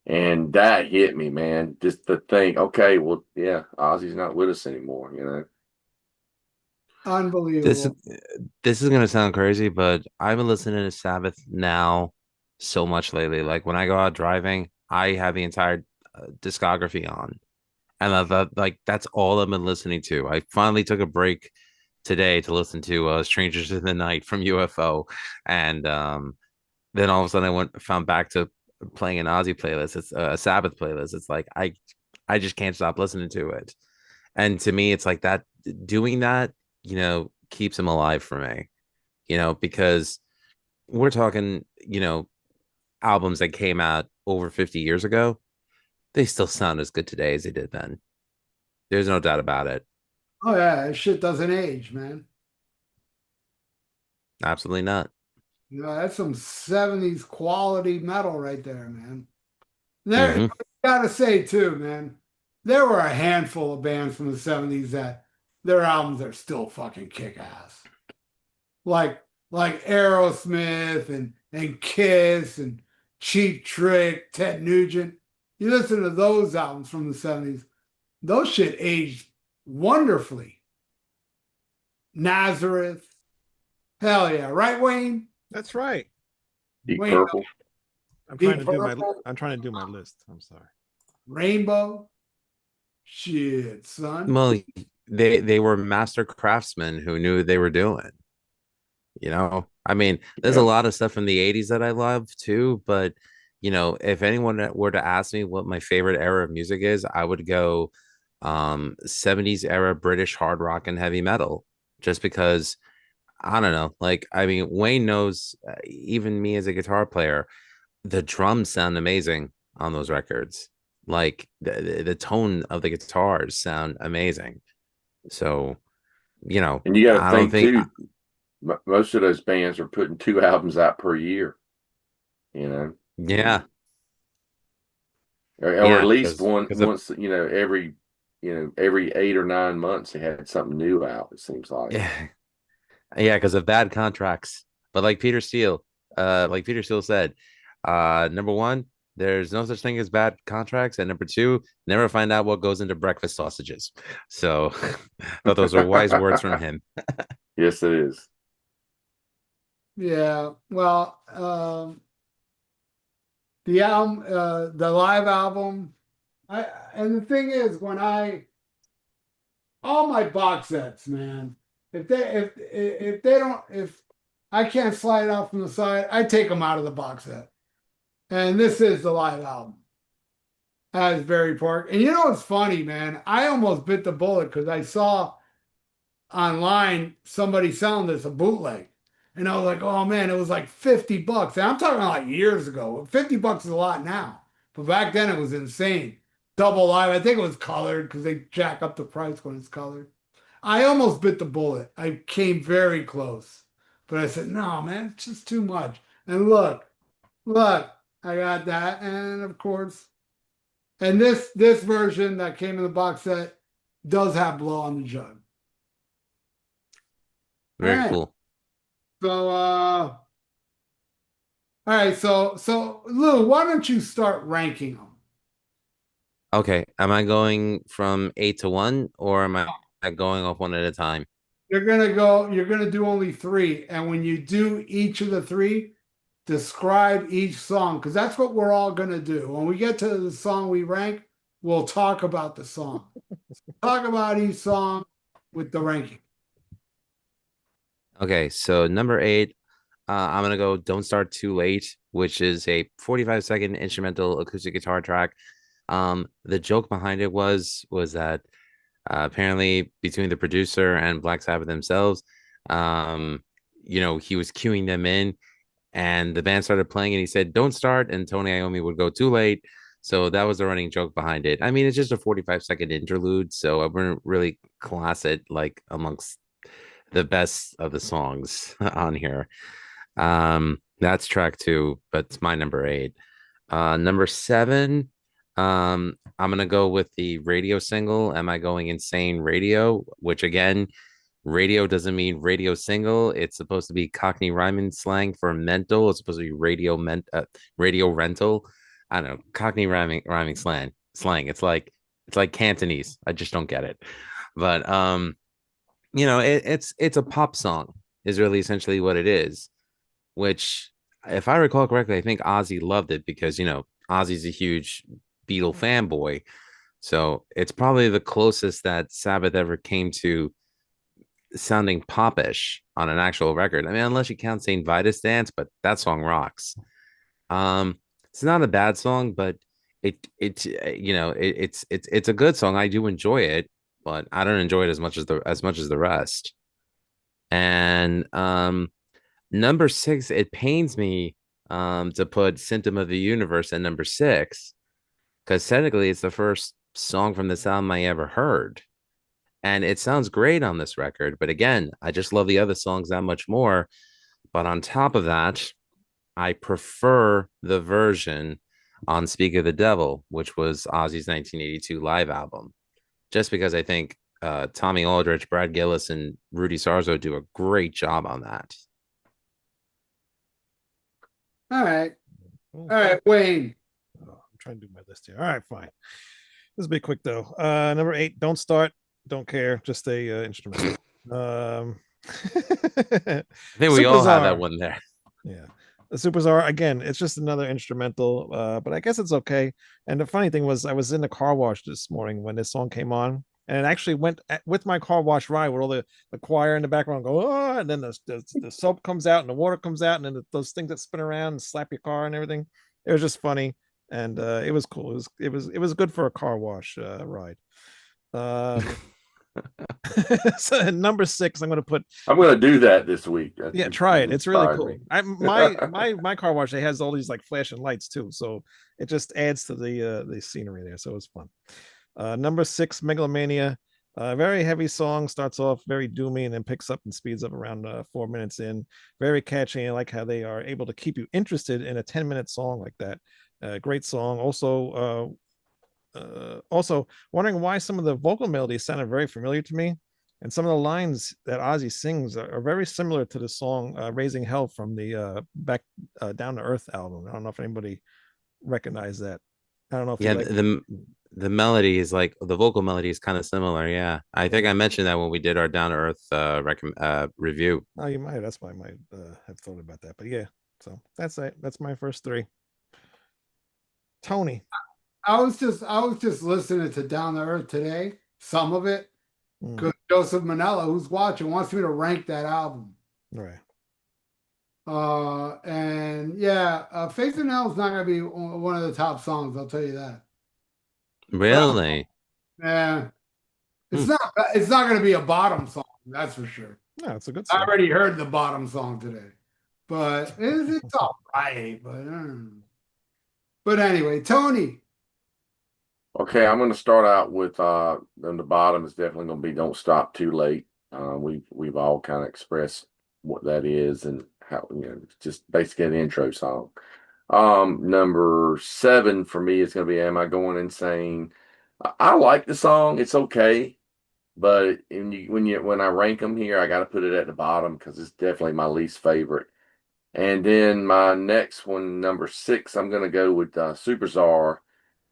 and that hit me, man. Just to think, okay, well, yeah, Ozzy's not with us anymore, you know. this unbelievable. this is gonna sound crazy, but I've been listening to Sabbath now so much lately. Like when I go out driving, I have the entire discography on, and I thought like that's all I've been listening to. I finally took a break today to listen to "Strangers in the Night" from UFO, and then all of a sudden I found back to playing an Ozzy playlist. It's a Sabbath playlist. It's like I just can't stop listening to it. And to me, it's like that doing that, keeps him alive for me, because we're talking, albums that came out over 50 years ago. They still sound as good today as they did then. There's no doubt about it. Oh yeah, this shit doesn't age, man. Absolutely not. You know, that's some 70s quality metal right there, man. There, Hmm. gotta say too, man, there were a handful of bands from the 70s that their albums are still fucking kick ass. Like like Aerosmith and Kiss and Cheap Trick, Ted Nugent. You listen to those albums from the 70s, those shit aged wonderfully. Nazareth, hell yeah, right, Wayne? That's right. Deep Wayne, Purple. Deep Purple, I'm trying to do my list. I'm sorry. Rainbow. Shit, son. Well, they were master craftsmen who knew what they were doing. I mean, there's a Yeah. lot of stuff from the 80s that I love too, but if anyone were to ask me what my favorite era of music is, I would go 70s era British hard rock and heavy metal, just because I don't know. Like, I mean, Wayne knows, even me as a guitar player, the drums sound amazing on those records. Like the tone of the guitars sound amazing. So, And you got to I don't think think, too, most of those bands are putting 2 albums out per year, you know, yeah, or at yeah, least because one because of once, every 8 or 9 months they had something new out. It seems like. yeah, yeah, because of bad contracts. But like Peter Steele said, number one, there's no such thing as bad contracts, and number two, never find out what goes into breakfast sausages. So, thought those are wise words from him. Yes, it is. Yeah. Well, the album, the live album. And the thing is, when I all my box sets, man, if they don't if I can't slide it out from the side, I take them out of the box set. And this is the live album as Barry Park. And you know what's funny, man? I almost bit the bullet because I saw online somebody selling this a bootleg. And I was like, oh man, it was like $50. And I'm talking like years ago. $50 is a lot now. But back then it was insane. Double live. I think it was colored because they jack up the price when it's colored. I almost bit the bullet. I came very close. But I said, no, man, it's just too much. And look, I got that. And of course, and this version that came in the box set does have blow on the jug. Very All right. cool. So all right, so Lou, why don't you start ranking them? Okay. Am I going from 8 to 1, or am I going off one at a time? You're gonna do only three, and when you do each of the three, describe each song, because that's what we're all gonna do. When we get to the song we rank, we'll talk about the song. Talk about each song with the ranking. Okay. So number 8, I'm going to go Don't Start Too Late, which is a 45-second instrumental acoustic guitar track. The joke behind it was that apparently between the producer and Black Sabbath themselves, he was queuing them in, and the band started playing, and he said, "Don't start," and Tony Iommi would go too late. So that was the running joke behind it. I mean, it's just a 45-second interlude, so I wouldn't really class it like amongst the best of the songs on here. That's track 2, but it's my number 8. Number 7, I'm gonna go with the radio single, Am I Going Insane Radio, which again, radio doesn't mean radio single. It's supposed to be Cockney rhyming slang for mental. It's supposed to be radio rental. I don't know, Cockney rhyming slang. It's like Cantonese. I just don't get it. But it's a pop song is really essentially what it is, which, if I recall correctly, I think Ozzy loved it because, Ozzy's a huge Beatle fanboy. So it's probably the closest that Sabbath ever came to sounding popish on an actual record. I mean, unless you count St. Vitus Dance, but that song rocks. It's not a bad song, but it's a good song. I do enjoy it, but I don't enjoy it as much as the rest. And number 6, it pains me to put Symptom of the Universe at number 6, because technically it's the first song from this album I ever heard. And it sounds great on this record, but again, I just love the other songs that much more. But on top of that, I prefer the version on Speak of the Devil, which was Ozzy's 1982 live album, just because I think Tommy Aldrich, Brad Gillis, and Rudy Sarzo do a great job on that. All right, Wayne. Oh, I'm trying to do my list here. All right, fine. This will be quick though. Number 8, Don't Start, Don't Care, just a instrumental. I think we all have that one there. Yeah. The Superstar, again, it's just another instrumental, but I guess it's okay. And the funny thing was, I was in the car wash this morning when this song came on, and it actually went with my car wash ride with all the choir in the background go, oh, and then the soap comes out and the water comes out, and then those things that spin around and slap your car and everything. It was just funny, and it was cool. It was good for a car wash ride. So number 6, I'm going to do that this week. Yeah, try it. It's really cool. My car wash, it has all these like flashing lights too, so it just adds to the scenery there. So it's fun. Number 6, Megalomania. Very heavy song, starts off very doomy and then picks up and speeds up around 4 minutes in. Very catchy. I like how they are able to keep you interested in a 10-minute song like that. Great song. Also wondering why some of the vocal melodies sounded very familiar to me, and some of the lines that Ozzy sings are very similar to the song Raising Hell from the Back Down to Earth album. I don't know if anybody recognized that. I don't know if the melody is like, the vocal melody is kind of similar. Yeah, I think I mentioned that when we did our Down to Earth review. Oh, you might. That's why I might have thought about that. But yeah, so that's it. That's my first 3. Tony. I was just listening to Down to Earth today, some of it, because Joseph Manella, who's watching, wants me to rank that album. Right. And yeah, Facing Hell is not going to be one of the top songs, I'll tell you that. Really? Yeah. It's not going to be a bottom song, that's for sure. No, it's a good song. I already heard the bottom song today. But it's all right, But anyway, Tony. Okay, I'm going to start out with on the bottom is definitely going to be "Don't Stop Too Late." We've all kind of expressed what that is and how, just basically an intro song. Number 7 for me is going to be "Am I Going Insane?" I like the song; it's okay, but when I rank them here, I got to put it at the bottom because it's definitely my least favorite. And then my next one, number 6, I'm going to go with "Super Czar,"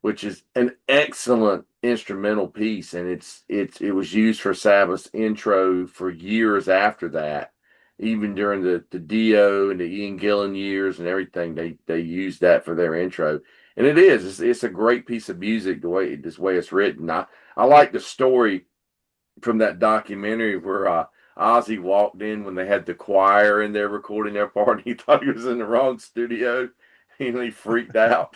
which is an excellent instrumental piece, and it was used for Sabbath's intro for years after that. Even during the Dio and the Ian Gillan years and everything, they used that for their intro, and it's a great piece of music this way it's written. I like the story from that documentary where Ozzy walked in when they had the choir in there recording their part. He thought he was in the wrong studio, and he freaked out.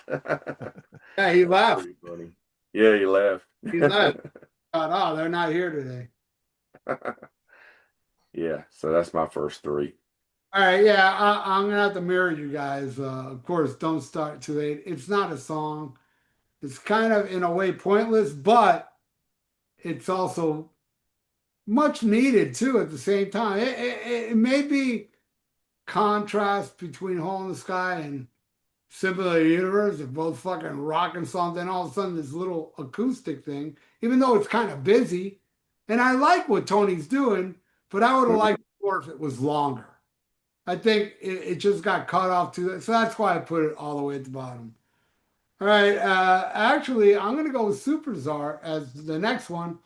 Yeah, he That was left. pretty funny. Yeah, he left. He left. Oh, they're not here today. Yeah, so that's my first 3. All right, yeah, I'm gonna have to mirror you guys. Of course, "Don't Start Too Late." It's not a song. It's kind of in a way pointless, but it's also much needed too at the same time. It may be contrast between "Hole in the Sky" and "Symbol of the Universe." They're both fucking rocking songs, and all of a sudden this little acoustic thing, even though it's kind of busy, and I like what Tony's doing, but I would have liked more if it was longer. I think it just got cut off too. So that's why I put it all the way at the bottom. All right. Actually, I'm going to go with "Super Czar" as the next one.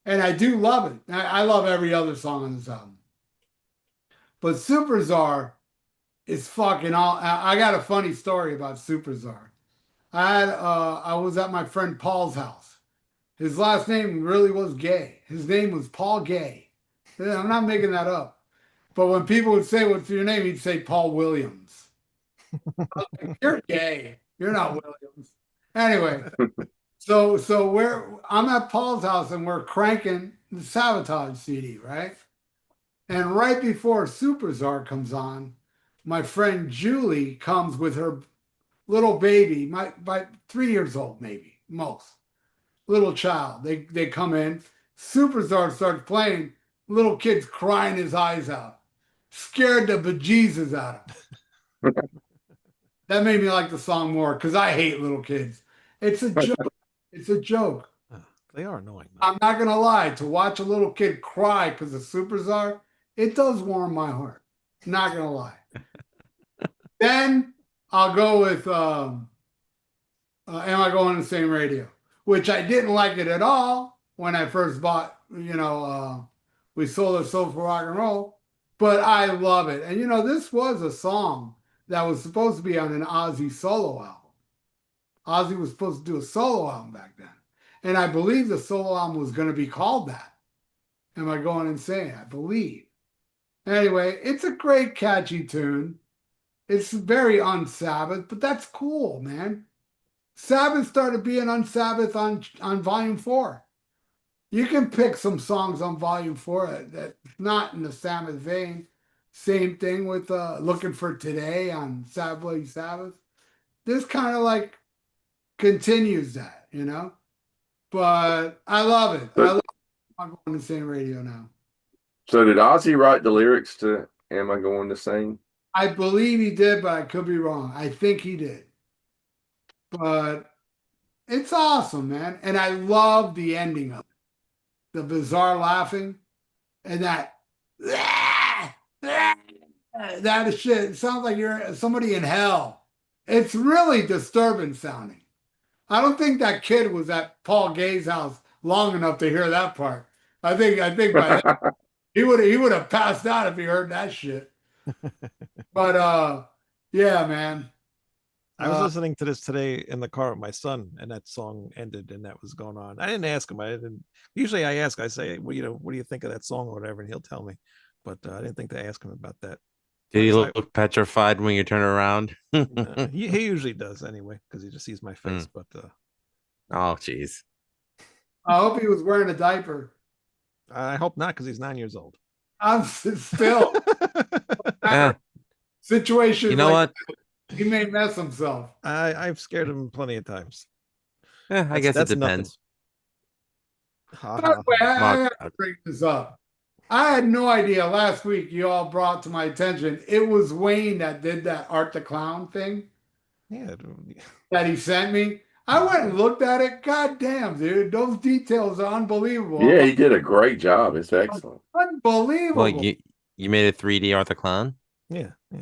And I do love it. I love every other song on this album. But "Super Czar" is fucking all. I got a funny story about "Super Czar." I was at my friend Paul's house. His last name really was Gay. His name was Paul Gay. I'm not making that up. But when people would say, "What's your name?" he'd say Paul Williams. Like, "You're gay. You're not Williams." Anyway, so I'm at Paul's house and we're cranking the Sabotage CD, right? And right before "Super Czar" comes on, my friend Julie comes with her little baby, by 3 years old, maybe, most. Little child. They come in, "Super Czar" starts playing, little kid's crying his eyes out. Scared the bejesus out of him. That made me like the song more because I hate little kids. It's a joke. It's a joke. They are annoying. I'm not gonna lie. To watch a little kid cry because of "Super Czar," it does warm my heart. Not gonna lie. Then I'll go with "Am I Going on the Same Radio?" which I didn't like it at all when I first bought. We sold a Soul for Rock and Roll, but I love it. And this was a song that was supposed to be on an Ozzy solo album. Ozzy was supposed to do a solo album back then, and I believe the solo album was going to be called that. Am I Going Insane? I believe. Anyway, it's a great, catchy tune. It's very un-Sabbath, but that's cool, man. Sabbath started being un-Sabbath on Volume 4. You can pick some songs on Volume 4 that's not in the Sabbath vein. Same thing with "Looking for Today" on Sabbath Sabbath. This kind of like continues that, But I love it. I love I'm going to the same radio now. So did Ozzy write the lyrics to "Am I Going to Sing"? I believe he did, but I could be wrong. I think he did. But it's awesome, man. And I love the ending of it. The bizarre laughing and that that is shit. It sounds like you're somebody in hell. It's really disturbing sounding. I don't think that kid was at Paul Gay's house long enough to hear that part. I think by then he would have passed out if he heard that shit. But yeah, man. I was listening to this today in the car with my son, and that song ended, and that was going on. I didn't ask him. I didn't. Usually, I ask. I say, "Well, what do you think of that song or whatever?" And he'll tell me. But I didn't think to ask him about that. Did he So look petrified when you turn around? he usually does anyway, because he just sees my face. But oh, jeez. I hope he was wearing a diaper. I hope not, because he's 9 years old. I'm still Eh, situation. you know what? He may mess himself. I've scared him plenty of times. I guess it That's nothing. depends. Ha, By the ha, way, ha. I have to bring this up. I had no idea last week you all brought to my attention it was Wayne that did that Art the Clown thing Yeah. that he sent me. I went and looked at it. God damn, dude, those details are unbelievable. Yeah, he did a great job. It's excellent. Well, Unbelievable. you made a 3D Arthur Clown. Yeah. Yeah.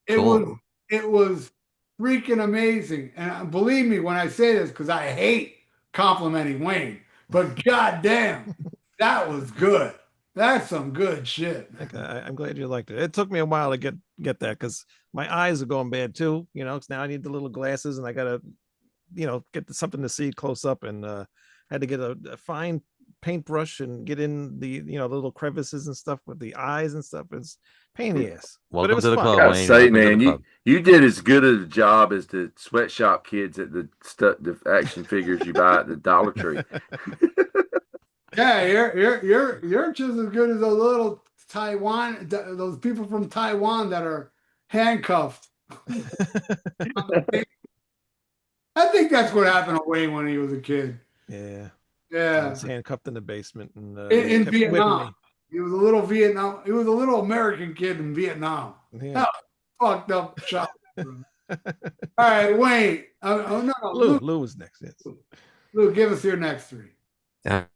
It was Cool. it was freaking amazing. And believe me when I say this, because I hate complimenting Wayne, but goddamn, that was good. That's some good shit. Okay, I'm glad you liked it. It took me a while to get that because my eyes are going bad too. You know, 'cause now I need the little glasses and I gotta, get something to see close up and had to get a fine paintbrush and get in the little crevices and stuff with the eyes and stuff. It's pain in the ass, but it Welcome was to the fun. I club, gotta Wayne. say, Welcome to the man, club. you did as good a job as the sweatshop kids at the action figures you buy at the Dollar Tree. Yeah, you're just as good as those little Taiwan, those people from Taiwan that are handcuffed. I think that's what happened to Wayne when he was a kid. Yeah, I Yeah, was handcuffed in the basement and they in kept whipping Vietnam, me. he was a little Vietnam. He was a little American kid in Vietnam. Yeah. That was fucked up shot. All right, Wayne. Oh no, Lou was next. Yes. Luke, give us your next three.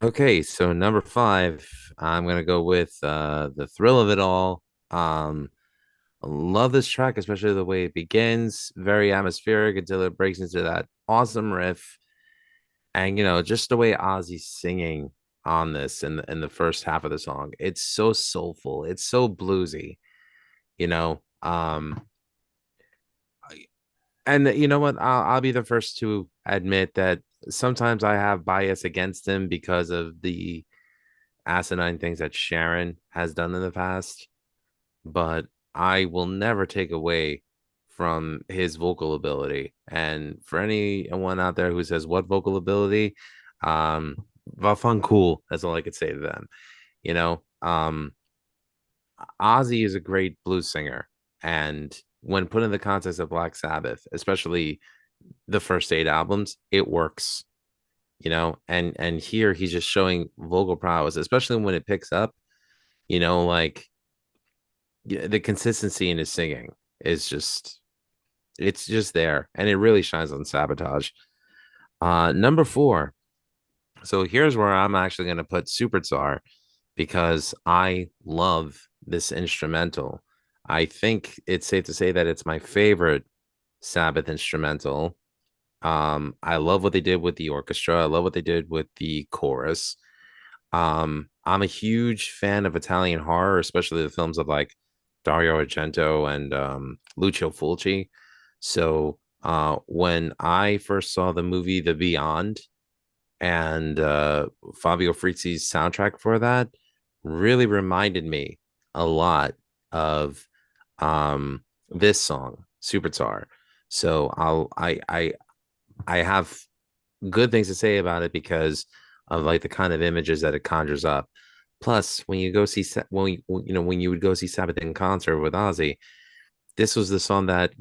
Okay, so number 5, I'm gonna go with the thrill of it all. I love this track, especially the way it begins, very atmospheric until it breaks into that awesome riff. And just the way Ozzy's singing on this in the first half of the song. It's so soulful, it's so bluesy, you know. And you know what? I'll be the first to admit that sometimes I have bias against him because of the asinine things that Sharon has done in the past, but I will never take away from his vocal ability. And for anyone out there who says what vocal ability, fun cool. That's all I could say to them. You know, Ozzy is a great blues singer, and when put in the context of Black Sabbath, especially the first 8 albums, it works. And here he's just showing vocal prowess, especially when it picks up. Like the consistency in his singing is just it's just there, and it really shines on Sabotage. Number 4. So here's where I'm actually going to put Super Tsar because I love this instrumental. I think it's safe to say that it's my favorite Sabbath instrumental. I love what they did with the orchestra. I love what they did with the chorus. I'm a huge fan of Italian horror, especially the films of like Dario Argento and Lucio Fulci. So when I first saw the movie The Beyond and Fabio Frizzi's soundtrack for that really reminded me a lot of this song, Superstar. So I have good things to say about it because of like the kind of images that it conjures up. Plus, when you go see when you would go see Sabbath in concert with Ozzy, this was the song that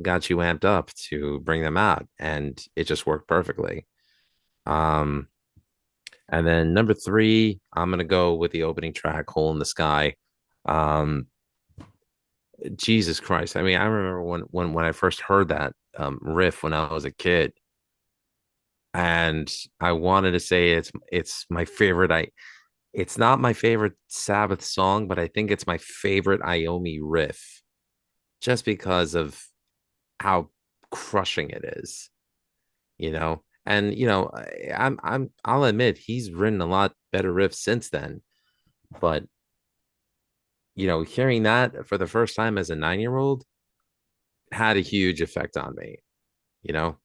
got you amped up to bring them out, and it just worked perfectly. Um, and then number 3, I'm gonna go with the opening track, "Hole in the Sky." Um, Jesus Christ! I mean, I remember when I first heard that riff when I was a kid, and I wanted to say it's my favorite. It's not my favorite Sabbath song, but I think it's my favorite Iommi riff, just because of how crushing it is. And I'll admit he's written a lot better riffs since then, but hearing that for the first time as a 9-year-old had a huge effect on me.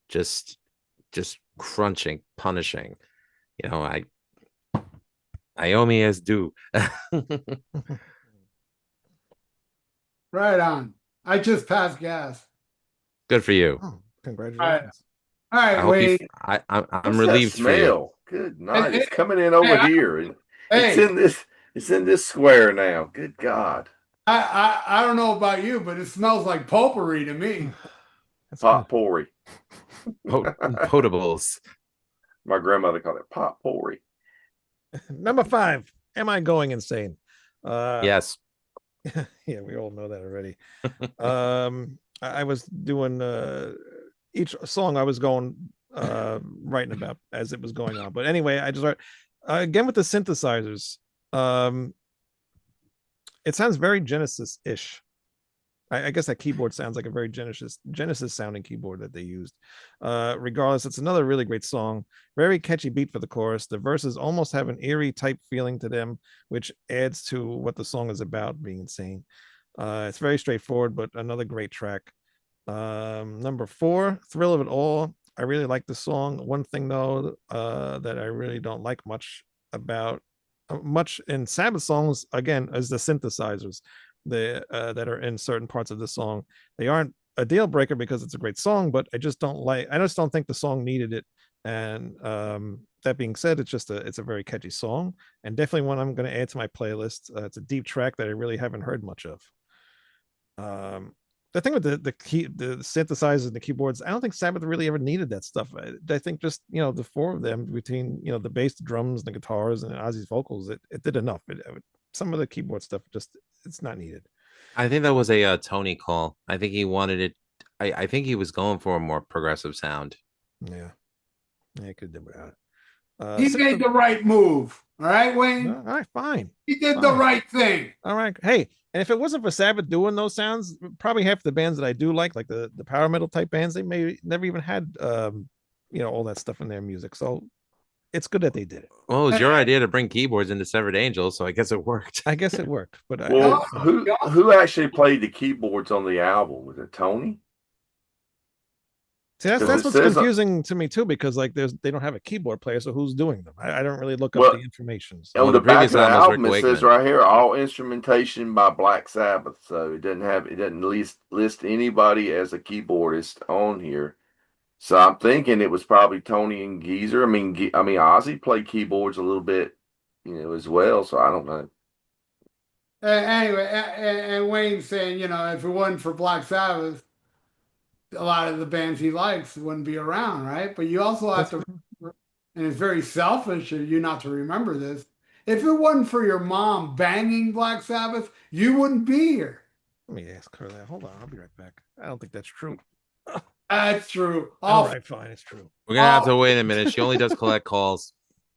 Just crunching, punishing. Iommi as do. Right on. I just passed gas. Good for you. Oh, All right, congratulations. all I right, hope you. Wade. I'm What's that relieved for you. smell? Good night. Hey, It's coming in over hey, here. And it's Hey, in this. It's in this square now. Good God. I don't know about you, but it smells like potpourri to me. That's Potpourri. Potables. My grandmother called it potpourri. Number 5. Am I going insane? Yes. Yeah, we all know that already. I was doing each song I was going writing about as it was going on. But anyway, I just again with the synthesizers. It sounds very Genesis-ish. I guess that keyboard sounds like a very Genesis sounding keyboard that they used. Regardless, it's another really great song. Very catchy beat for the chorus. The verses almost have an eerie type feeling to them, which adds to what the song is about, being insane. It's very straightforward, but another great track. Number 4, Thrill of It All. I really like the song. One thing though, that I really don't like much in Sabbath songs, again, is the synthesizers that are in certain parts of the song. They aren't a deal breaker because it's a great song, but I just don't think the song needed it. And that being said, it's a very catchy song, and definitely one I'm going to add to my playlist. It's a deep track that I really haven't heard much of. The thing with the synthesizers and the keyboards, I don't think Sabbath really ever needed that stuff. I think just the 4 of them between the bass, the drums, the guitars, and Ozzy's vocals, it did enough. Some of the keyboard stuff it's not needed. I think that was a Tony call. I think he wanted it. I think he was going for a more progressive sound. Yeah, I could do without it. He made the right move. All right, Wayne. All right, fine. He did the right thing. All right. Hey, and if it wasn't for Sabbath doing those sounds, probably half the bands that I do like the power metal type bands, they may never even had all that stuff in their music. So it's good that they did it. Well, it was your idea to bring keyboards into Severed Angel, so I guess it worked. I guess it worked. But who actually played the keyboards on the album? Was it Tony? See, that's what's confusing to me too, because they don't have a keyboard player, so who's doing them? I don't really look up the information. So. On the back of the album, it says right here, all instrumentation by Black Sabbath. So it doesn't list anybody as a keyboardist on here. So I'm thinking it was probably Tony and Geezer. I mean, Ozzy played keyboards a little bit, as well. So I don't know. Anyway, and Wayne's saying, if it wasn't for Black Sabbath, a lot of the bands he likes wouldn't be around, right? But you also have to, and it's very selfish of you not to remember this. If it wasn't for your mom banging Black Sabbath, you wouldn't be here. Let me ask her that. Hold on, I'll be right back. I don't think that's true. That's true. All right, fine, it's true. We're gonna have to wait a minute. She only does collect calls.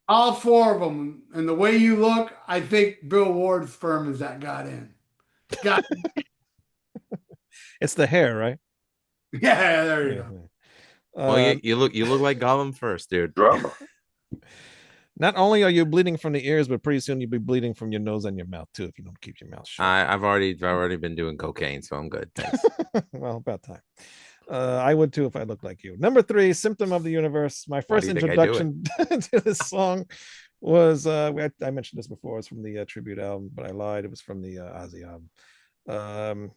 All 4 of them, and the way you look, I think Bill Ward's firm is that got in. It's the hair, right? Yeah, there you go. Well, you look like Gollum first, dude. Drama. Not only are you bleeding from the ears, but pretty soon you'll be bleeding from your nose and your mouth too if you don't keep your mouth shut. I've already been doing cocaine, so I'm good. Thanks. Well, about time. I would too if I looked like you. Number 3, Symptom of the Universe. My first introduction to this song was I mentioned this before. It's from the tribute album, but I lied. It was from the Ozzy album.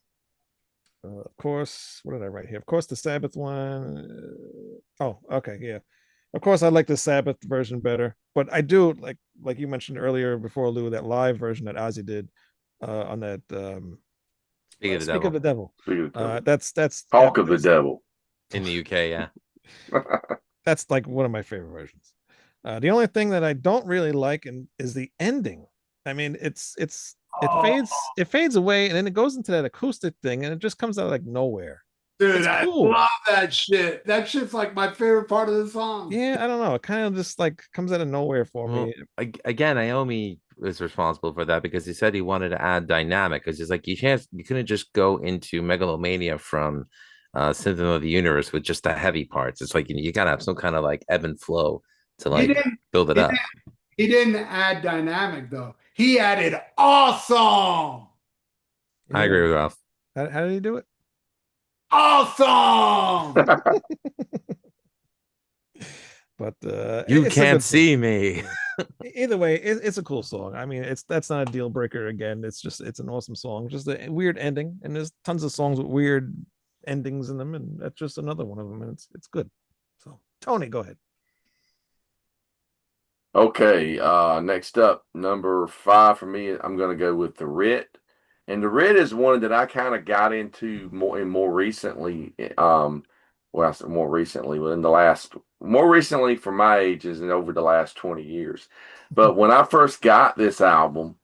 Of course, what did I write here? Of course, the Sabbath one. Oh, okay, yeah. Of course, I like the Sabbath version better, but I do like you mentioned earlier before, Lou, that live version that Ozzy did on that. Speak of the Devil. That's Talk of the Devil in the UK. Yeah, that's like one of my favorite versions. The only thing that I don't really like is the ending. I mean, it fades away, and then it goes into that acoustic thing, and it just comes out like nowhere. Dude, I love that shit. That shit's like my favorite part of the song. Yeah, I don't know. It kind of just like comes out of nowhere for me. Again, Iommi is responsible for that because he said he wanted to add dynamic, because he's like, you couldn't just go into Megalomania from Symptom of the Universe with just the heavy parts. It's like you gotta have some kind of like ebb and flow to like build it up. He didn't add dynamic though. He added awesome. I agree with Ralph. How did he do it? Awesome. But you can't see me. Either way, it's a cool song. I mean, that's not a deal breaker. Again, it's an awesome song. Just a weird ending, and there's tons of songs with weird endings in them, and that's just another one of them, and it's good. So, Tony, go ahead. Okay, next up, number 5 for me, I'm going to go with The Writ. And The Writ is one that I kind of got into more recently. well, I said more recently, but more recently for my age is in over the last 20 years. But when I first got this album,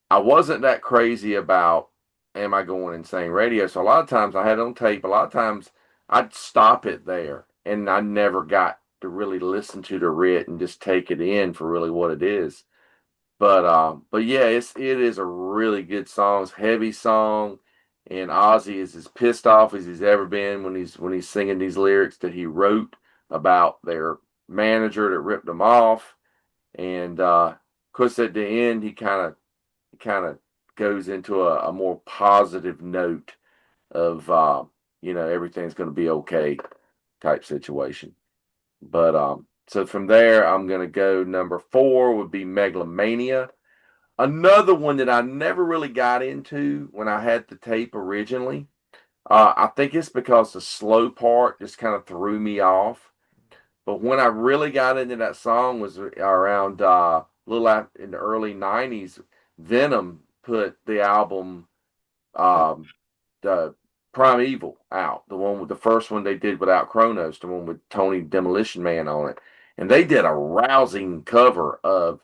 I wasn't that crazy about Am I Going Insane Radio. So a lot of times I had it on tape. A lot of times I'd stop it there and I never got to really listen to the writ and just take it in for really what it is. But yeah, it is a really good song. It's a heavy song, and Ozzy is as pissed off as he's ever been when he's singing these lyrics that he wrote about their manager that ripped him off. And of course, at the end, he kind of goes into a more positive note of everything's going to be okay type situation. But so from there, I'm going to go number 4 would be Megalomania. Another one that I never really got into when I had the tape originally. I think it's because the slow part just kind of threw me off. But when I really got into that song was around little after, in the early '90s. Venom put the album um, the Primeval out, the one with the first one they did without Kronos, the one with Tony Demolition Man on it, and they did a rousing cover of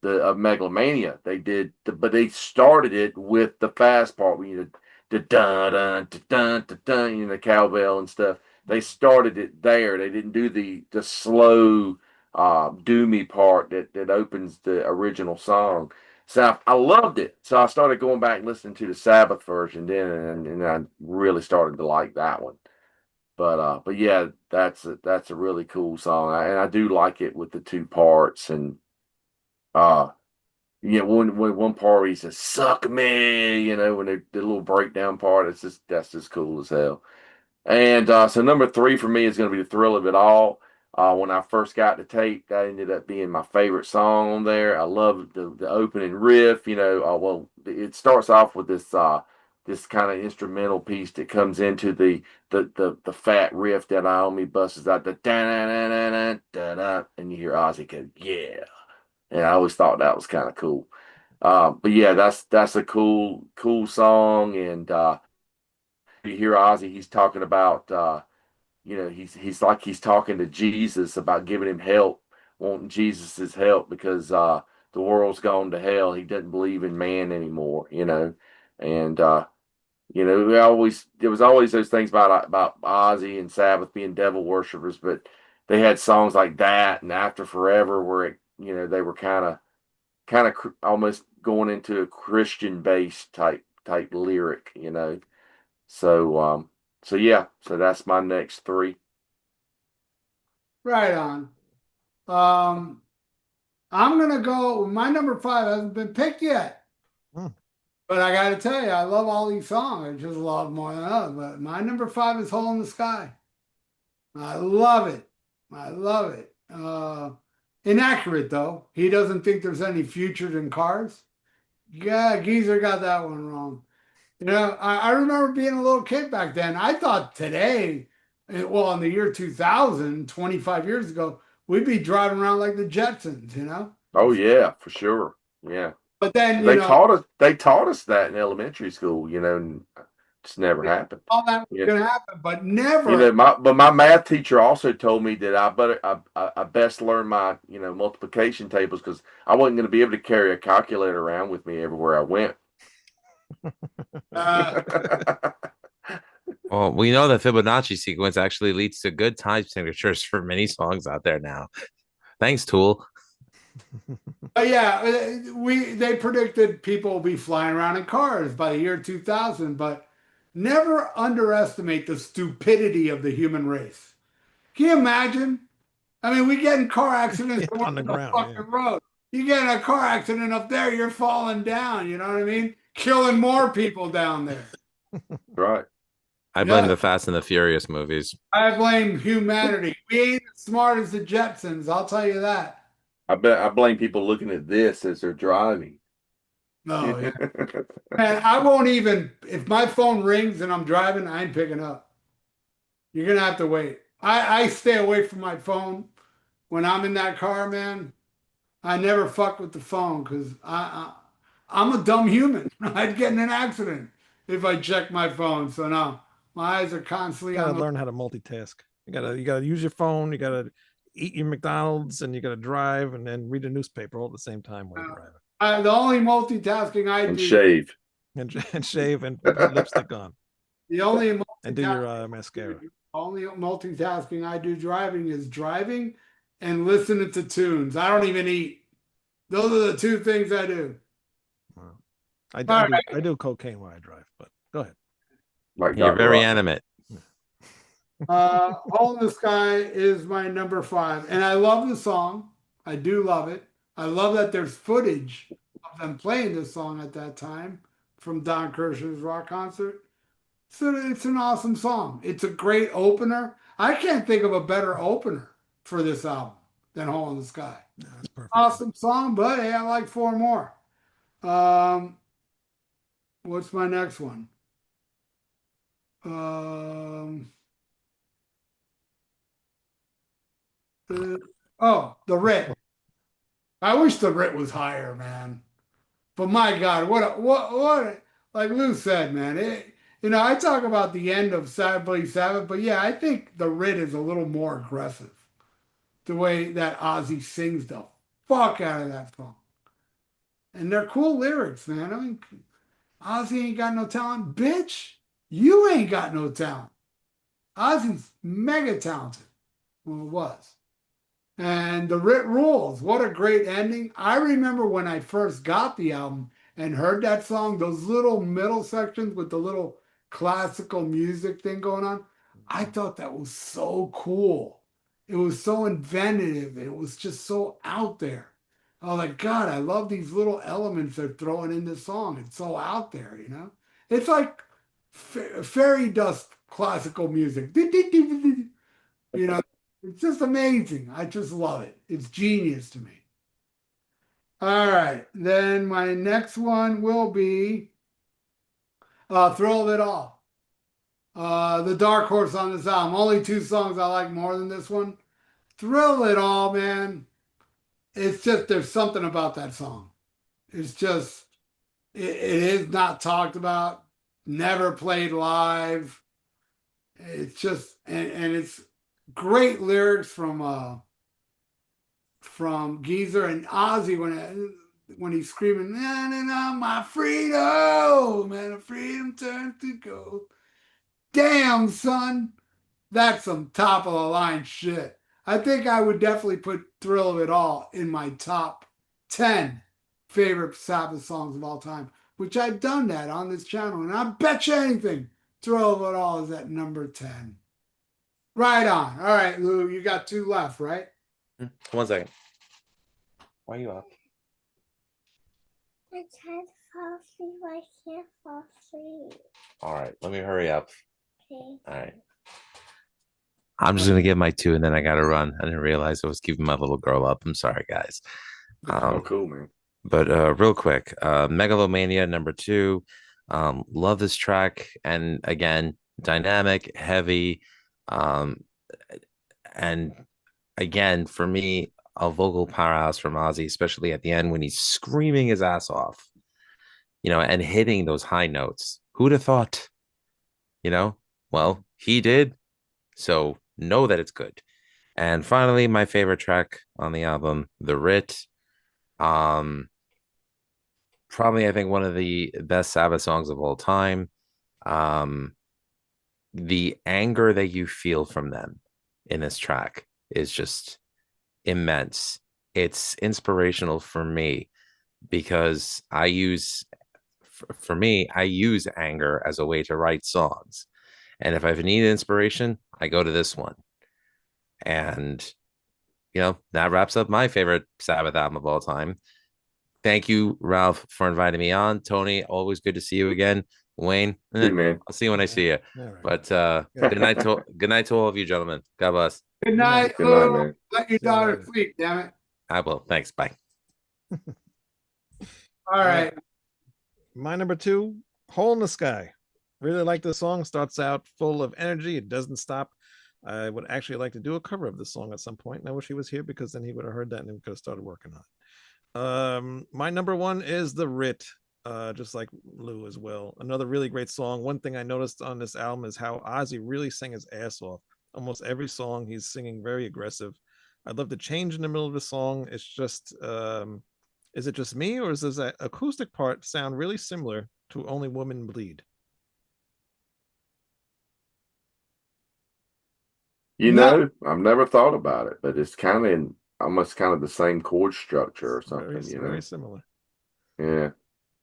Megalomania. They did, but they started it with the fast part, the dun dun dun dun dun, the cowbell and stuff. They started it there. They didn't do the slow, doomy part that opens the original song. So I loved it. So I started going back and listening to the Sabbath version then, and I really started to like that one. But yeah, that's a really cool song, and I do like it with the 2 parts. And uh, when one part he says "suck me," when the little breakdown part, that's just cool as hell. And so number 3 for me is going to be The Thrill of It All. When I first got the tape, that ended up being my favorite song on there. I love the opening riff. Well, it starts off with this kind of instrumental piece that comes into the fat riff that Naomi busts out the da da da da da da, and you hear Ozzy go, "Yeah," and I always thought that was kind of cool. But yeah, that's a cool song, and you hear Ozzy, he's talking about he's like he's talking to Jesus about giving him help, wanting Jesus's help because the world's gone to hell. He doesn't believe in man anymore, and there was always those things about Ozzy and Sabbath being devil worshippers, but they had songs like that and After Forever where they were kind of almost going into a Christian based type lyric. So yeah, so that's my next 3. Right on. Um, I'm gonna go. My number 5 hasn't been picked yet, Hmm. but I got to tell you, I love all these songs. I just love more than others. But my number 5 is "Hole in the Sky." I love it. I love it. Inaccurate though. He doesn't think there's any future in cars. Yeah, Geezer got that one wrong. I remember being a little kid back then. I thought today, well, in the year 2000, 25 years ago, we'd be driving around like the Jetsons. Oh yeah, for sure. Yeah. But then, They taught us that in elementary school, and it just never happened. all that was Yeah. going to happen, but never. My math teacher also told me that I best learn my multiplication tables because I wasn't going to be able to carry a calculator around with me everywhere I went. Uh, Well, we know the Fibonacci sequence actually leads to good time signatures for many songs out there now. Thanks, Tool. but yeah, they predicted people will be flying around in cars by the year 2000, but never underestimate the stupidity of the human race. Can you imagine? I mean, we get in car accidents On the ground, fucking yeah. road. You get in a car accident up there, you're falling down. You know what I mean? Killing more people down there. Right. I blame Yeah. the Fast and the Furious movies. I blame humanity. We ain't as smart as the Jetsons. I'll tell you that. I blame people looking at this as they're driving. No, yeah. Man, I won't even, if my phone rings and I'm driving, I ain't picking up. You're gonna have to wait. I stay away from my phone when I'm in that car, man. I never fuck with the phone because I'm a dumb human. I'd get in an accident if I check my phone. So no, my eyes are constantly Gotta on the. learn how to multitask. You gotta use your phone. You gotta eat your McDonald's, and you gotta drive, and then read a newspaper all at the same time while you're driving. The only multitasking I And do, shave. And shave and put your lipstick on the only and do your multitasking, mascara. only multitasking I do driving is driving and listening to tunes. I don't even eat. Those are the two things I do. Wow. All right. I do cocaine while I drive, but go ahead. Like You're Dr. very Rock. animate. Hole in the Sky is my number 5. And I love the song. I do love it. I love that there's footage of them playing this song at that time from Don Kirshner's rock concert. So it's an awesome song. It's a great opener. I can't think of a better opener for this album than Hole in the Sky. Yeah, that's perfect. Awesome song, but hey, I like 4 more. What's my next one? The Writ. I wish the Writ was higher, man. But my God, like Lou said, man. I talk about the end of Sabbath, but yeah, I think the Writ is a little more aggressive. The way that Ozzy sings the fuck out of that song. And they're cool lyrics, man. I mean, Ozzy ain't got no talent. Bitch, you ain't got no talent. Ozzy's mega talented. Well, it was. And the Writ rules. What a great ending. I remember when I first got the album and heard that song, those little middle sections with the little classical music thing going on. I thought that was so cool. It was so inventive. It was just so out there. I was like, God, I love these little elements they're throwing in this song. It's so out there, you know? It's like fairy dust classical music. You know, it's just amazing. I just love it. It's genius to me. All right. Then my next one will be Thrill of It All. The dark horse on this album. Only 2 songs I like more than this one. Thrill It All, man. It's just, there's something about that song. It's just, it is not talked about, never played live. It's just, and it's great lyrics from Geezer and Ozzy when he's screaming, "Na na na, my freedom, and the freedom turns to gold." Damn, son, that's some top of the line shit. I think I would definitely put "Thrill of It All" in my top 10 favorite Sabbath songs of all time, which I've done that on this channel, and I bet you anything, "Thrill of It All" is at number 10. Right on. All right, Lou, you got 2 left, right? 1 second. Why are you up? I tried to fall asleep. I can't fall asleep. All right, let me hurry up. Okay. All right. I'm just gonna give my 2 and then I gotta run. I didn't realize I was keeping my little girl up. I'm sorry, guys. Oh, cool, man. But real quick, Megalomania number 2. Love this track, and again, dynamic, heavy, and again, for me, a vocal powerhouse from Ozzy, especially at the end when he's screaming his ass off, and hitting those high notes. Who'd have thought? Well, he did. So know that it's good. And finally, my favorite track on the album, The Writ. Probably, I think, one of the best Sabbath songs of all time. The anger that you feel from them in this track is just immense. It's inspirational for me because for me, I use anger as a way to write songs. And if I need inspiration, I go to this one. And, that wraps up my favorite Sabbath album of all time. Thank you, Ralph, for inviting me on. Tony, always good to see you again. Wayne, Man. I'll see you when I see you. All right. But good night to all of you, gentlemen. God bless. Good night, Good night, Lou. man. Let your See you daughter later. sleep, damn it. I will. Thanks. Bye. All right. My number 2, Hole in the Sky. Really like this song. Starts out full of energy. It doesn't stop. I would actually like to do a cover of this song at some point, and I wish he was here because then he would have heard that and we could have started working on it. My number 1 is The Writ, just like Lou as well. Another really great song. One thing I noticed on this album is how Ozzy really sang his ass off Almost every song he's singing very aggressive. I'd love to change in the middle of the song. It's just, is it just me, or does that acoustic part sound really similar to Only Women Bleed? No, I've never thought about it, but it's kind of in almost kind of the same chord structure or Very, something, very similar. Yeah.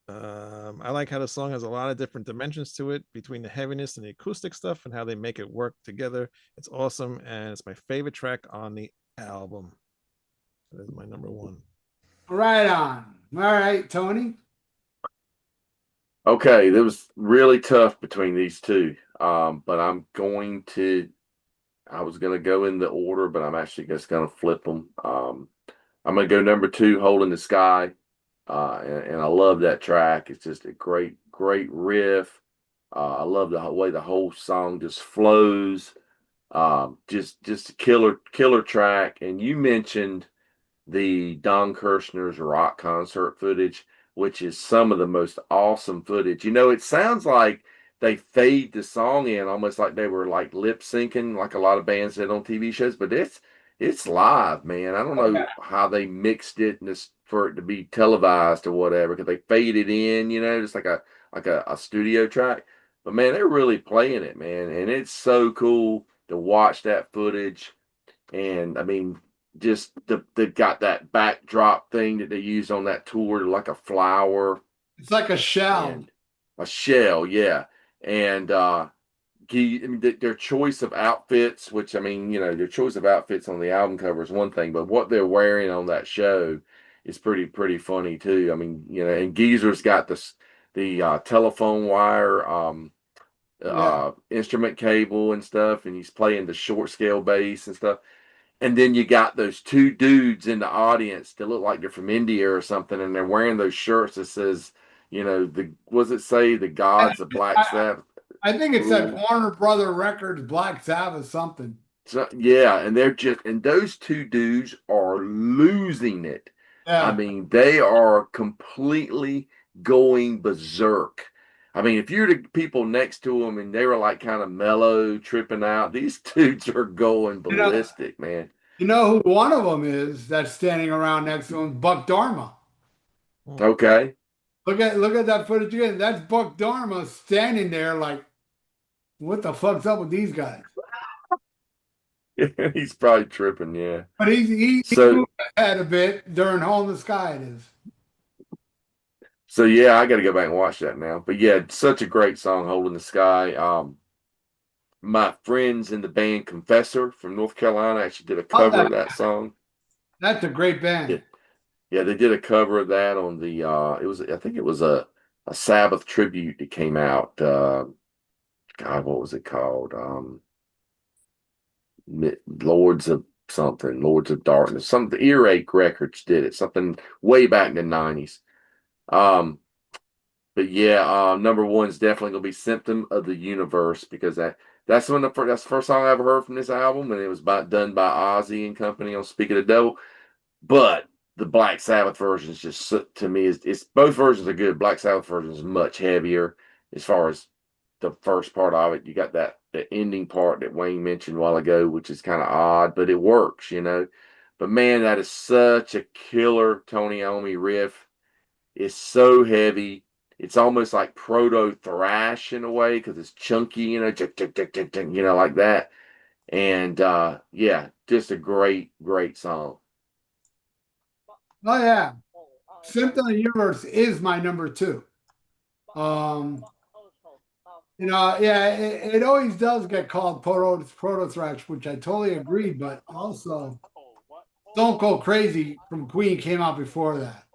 I like how the song has a lot of different dimensions to it between the heaviness and the acoustic stuff and how they make it work together. It's awesome, and it's my favorite track on the album. That is my number one. right on. All right, Tony. Okay, that was really tough between these two. But I was gonna go in the order, but I'm actually just gonna flip them. I'm gonna go number two, "Hole in the Sky," and I love that track. It's just a great, great riff. I love the way the whole song just flows. Just a killer track. And you mentioned the Don Kirshner's rock concert footage, which is some of the most awesome footage. It sounds like they fade the song in almost like they were like lip syncing, like a lot of bands did on TV shows, but it's live, man. I don't know how they mixed it and this for it to be televised or whatever, because they fade it in, just like a studio track. But man, they're really playing it, man, and it's so cool to watch that footage. And I mean, just they got that backdrop thing that they used on that tour, like a flower It's like a shell. and a shell, yeah. And their choice of outfits, which I mean, their choice of outfits on the album cover is one thing, but what they're wearing on that show is pretty funny too. I mean, and Geezer's got the telephone wire instrument cable and stuff, and he's playing the short scale bass and stuff. And then you got those two dudes in the audience that look like they're from India or something, and they're wearing those shirts that says, what does it say? The gods of Black I, Sabbath. I think it's that Rule. Warner Brother Records Black Sabbath something. So, yeah, and those two dudes are losing it. I Yeah. mean, they are completely going berserk. I mean, if you're the people next to them and they were like kind of mellow, tripping out, these dudes are going You know, ballistic, man. you know who one of them is that's standing around next to him? Buck Dharma. Okay. Look at that footage again. That's Buck Dharma standing there like, what the fuck's up with these guys? He's probably tripping, yeah. But he So moved ahead a bit during Hole in the Sky. It is. so yeah, I got to go back and watch that now. But yeah, such a great song, "Hole in the Sky." My friends in the band Confessor from North Carolina actually did a Love cover that. of that song. That's a great Yeah, band. yeah, they did a cover of that on the I think it was a Sabbath tribute that came out. God, what was it called? Lords of something, Lords of Darkness. Some the Earache Records did it, something way back in the 90s. Um, but yeah, number one is definitely gonna be "Symptom of the Universe," because that's that's the first song I ever heard from this album, and it was done by Ozzy and company on "Speak of the Devil." But the Black Sabbath version is just to me is it's both versions are good. Black Sabbath version is much heavier as far as the first part of it. You got the ending part that Wayne mentioned a while ago, which is kind of odd, but it works. But man, that is such a killer Tony Iommi riff. It's so heavy. It's almost like proto thrash in a way because it's chunky, like that. And yeah, just a great song. Oh yeah. Symptom of the Universe is my number two. Um, yeah, it always does get called proto thrash, which I totally agree, but also Don't Go Crazy from Queen came out before that.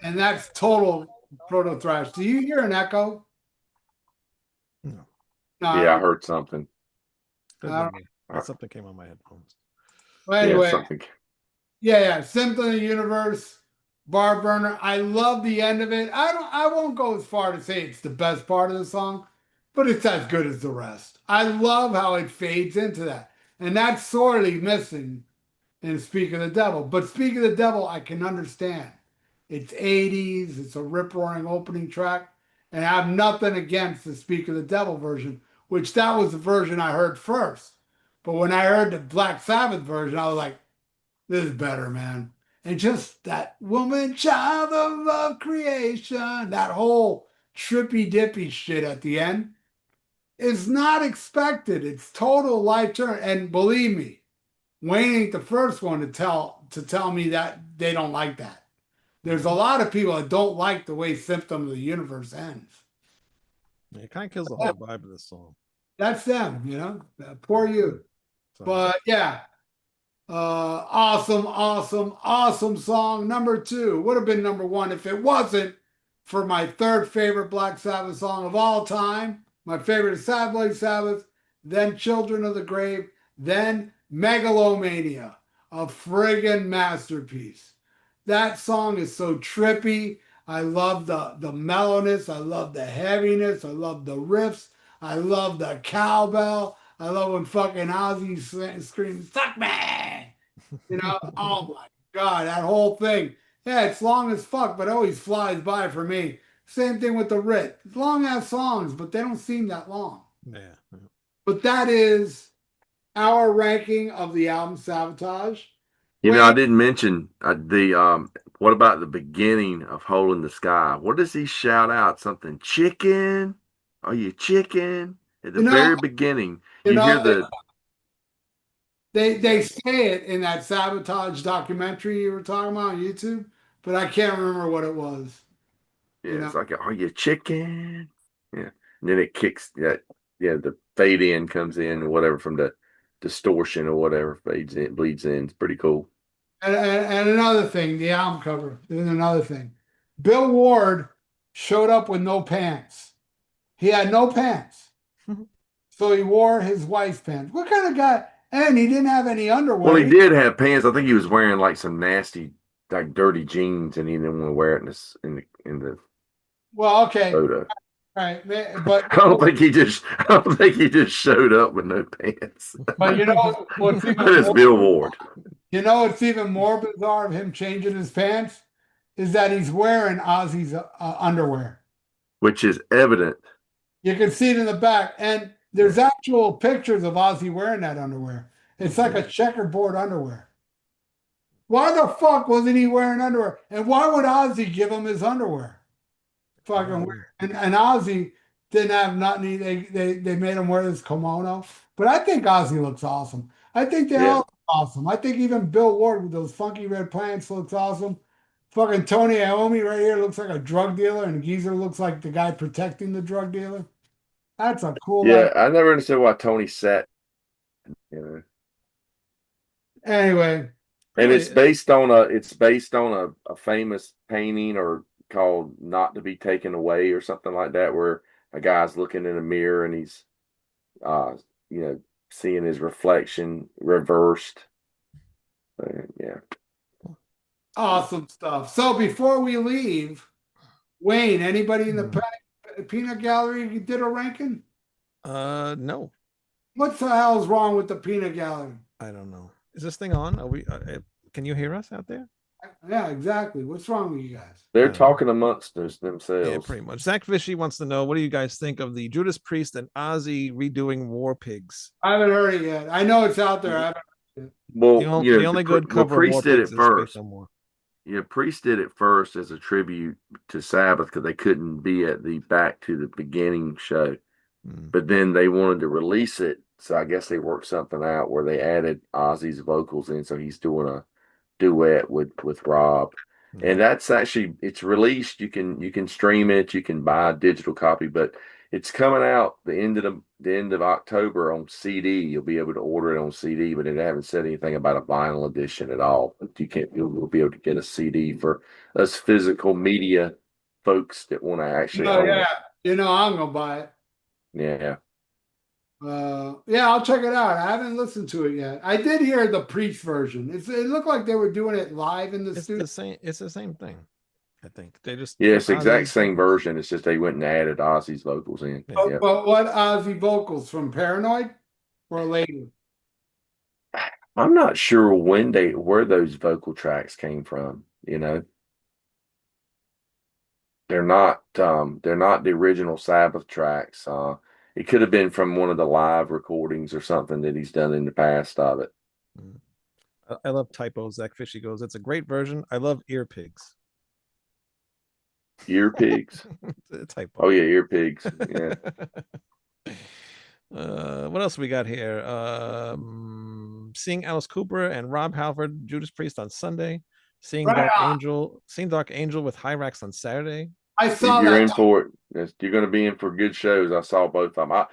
And that's total proto thrash. Do you hear an echo? No, Yeah, I No. heard something. could I be don't, me. That's something came on my headphones. well, Yeah, anyway, something. yeah. Symptom of the Universe, Bar Burner. I love the end of it. I won't go as far to say it's the best part of the song, but it's as good as the rest. I love how it fades into that. And that's sorely missing in Speak of the Devil. But Speak of the Devil, I can understand. It's 80s, it's a rip roaring opening track. And I have nothing against the Speak of the Devil version, which that was the version I heard first. But when I heard the Black Sabbath version, I was like, this is better, man. And just that woman, child of creation, that whole trippy dippy shit at the end is not expected. It's total light turn. And believe me, Wayne ain't the first one to tell me that they don't like that. There's a lot of people that don't like the way Symptom of the Universe ends. It kind of kills the whole vibe of this song. That's them, poor you. So, But yeah, awesome song. Number 2 would have been number 1 if it wasn't for my third favorite Black Sabbath song of all time. My favorite is Sad Black Sabbath, then Children of the Grave, then Megalomania, a friggin' masterpiece. That song is so trippy. I love the mellowness. I love the heaviness. I love the riffs. I love the cowbell. I love when fucking Ozzy screams, "Suck me!" Oh my God, that whole thing. Yeah, it's long as fuck, but always flies by for me. Same thing with the Rit. It's long ass songs, but they don't seem that long. yeah. But that is our ranking of the album Sabotage. I didn't mention what about the beginning of Hole in the Sky? What does he shout out? Something, chicken? Are you chicken? At the very beginning, you hear they say it in that Sabotage documentary you were talking about on YouTube, but I can't remember what it was. It's like, are you chicken? Yeah. And then it kicks the fade in comes in or whatever from the distortion or whatever fades in, bleeds in. It's pretty cool. And another thing, the album cover. There's another thing. Bill Ward showed up with no pants. He had no pants. So he wore his wife's pants. What kind of guy? And he didn't have any underwear. Well, he did have pants. I think he was wearing like some nasty, like dirty jeans, and he didn't want to wear it in the Well, okay. photo. Right. But I don't think he just showed up with no pants. But what's even But it's Bill Ward. What's even more bizarre of him changing his pants is that he's wearing Ozzy's underwear, which is evident. You can see it in the back, and there's actual pictures of Ozzy wearing that underwear. It's like a checkerboard underwear. Why the fuck wasn't he wearing underwear? And why would Ozzy give him his underwear? Fucking weird. And Ozzy didn't have nothing. They made him wear this kimono. But I think Ozzy looks awesome. I think they all look awesome. I think even Bill Ward with those funky red pants looks awesome. Fucking Tony Iommi right here looks like a drug dealer, and Geezer looks like the guy protecting the drug dealer. That's a cool. Yeah, I never understood why Tony sat. Anyway, and it's based on a famous painting or called "Not to Be Taken Away" or something like that, where a guy's looking in a mirror and he's, seeing his reflection reversed. Yeah. Awesome stuff. So before we leave, Wayne, anybody in the peanut gallery did a ranking? No. What the hell is wrong with the peanut gallery? I don't know. Is this thing on? Are we? Can you hear us out there? Yeah, exactly. What's wrong with you guys? They're talking amongst themselves. Yeah, pretty much. Zach Fishy wants to know, what do you guys think of the Judas Priest and Ozzy redoing War Pigs? I haven't heard it yet. I know it's out there. I haven't heard it. Well, the only good cover Priest of War did Pigs it first. is War. Yeah, Priest did it first as a tribute to Sabbath because they couldn't be at the Back to the Beginning show. But then they wanted to release it, so I guess they worked something out where they added Ozzy's vocals in, so he's doing a duet with Rob. And that's actually, it's released. You can stream it, you can buy a digital copy, but it's coming out the end of October on CD. You'll be able to order it on CD, but they haven't said anything about a vinyl edition at all. But you'll be able to get a CD for us physical media folks that want to actually own it. I'm gonna buy it. Yeah. I'll check it out. I haven't listened to it yet. I did hear the Priest version. It looked like they were doing it live in the studio. It's the same thing. I think they just it's the exact same version. It's just they went and added Ozzy's vocals in. But what Ozzy vocals from Paranoid or later? I'm not sure where those vocal tracks came from. They're not the original Sabbath tracks. It could have been from one of the live recordings or something that he's done in the past of it. I love typos. Zach Fishy goes, it's a great version. I love ear pigs. Ear pigs. Typo. Oh yeah, ear pigs. Yeah. What else we got here? Seeing Alice Cooper and Rob Halford, Judas Priest on Sunday. Seeing Right Dark on. Angel. Seeing Dark Angel with Hyrax on Saturday. I saw You're that. in for it. You're going to be in for good shows. I saw both of them.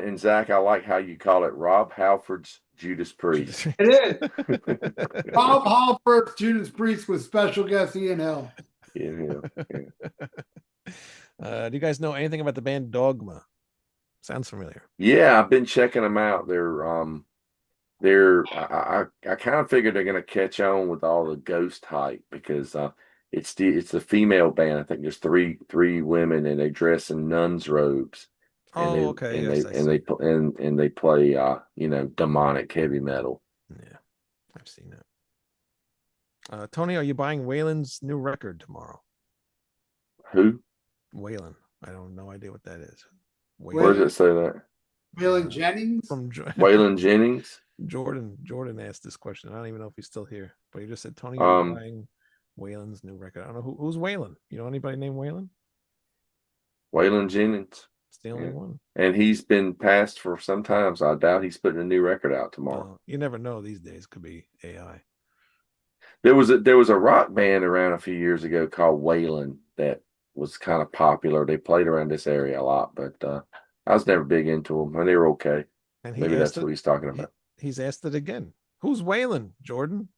And Zach, I like how you call it Rob Halford's Judas Priest. It is. Rob Halford's Judas Priest with special guest Ian Hill. Yeah. Do you guys know anything about the band Dogma? Sounds familiar. Yeah, I've been checking them out. I kind of figured they're going to catch on with all the ghost hype because it's a female band. I think there's three women and they dress in nuns robes. And Oh, okay. Yes, they play demonic heavy metal. Yeah, I've seen that. Tony, are you buying Waylon's new record tomorrow? Who? Waylon. I don't no idea what that is. Where does it say that? Waylon Jennings? From Waylon Jennings? Jordan asked this question. I don't even know if he's still here, but he just said, Tony, are you buying Waylon's new record? I don't know who's Waylon. You know anybody named Waylon? Waylon Jennings. It's the only one. And he's been passed for some time, so I doubt he's putting a new record out tomorrow. You never know these days. Could be AI. There was a rock band around a few years ago called Waylon that was kind of popular. They played around this area a lot, but I was never big into them, and they were okay. And maybe that's what he's talking about. He's asked it again. Who's Waylon, Jordan?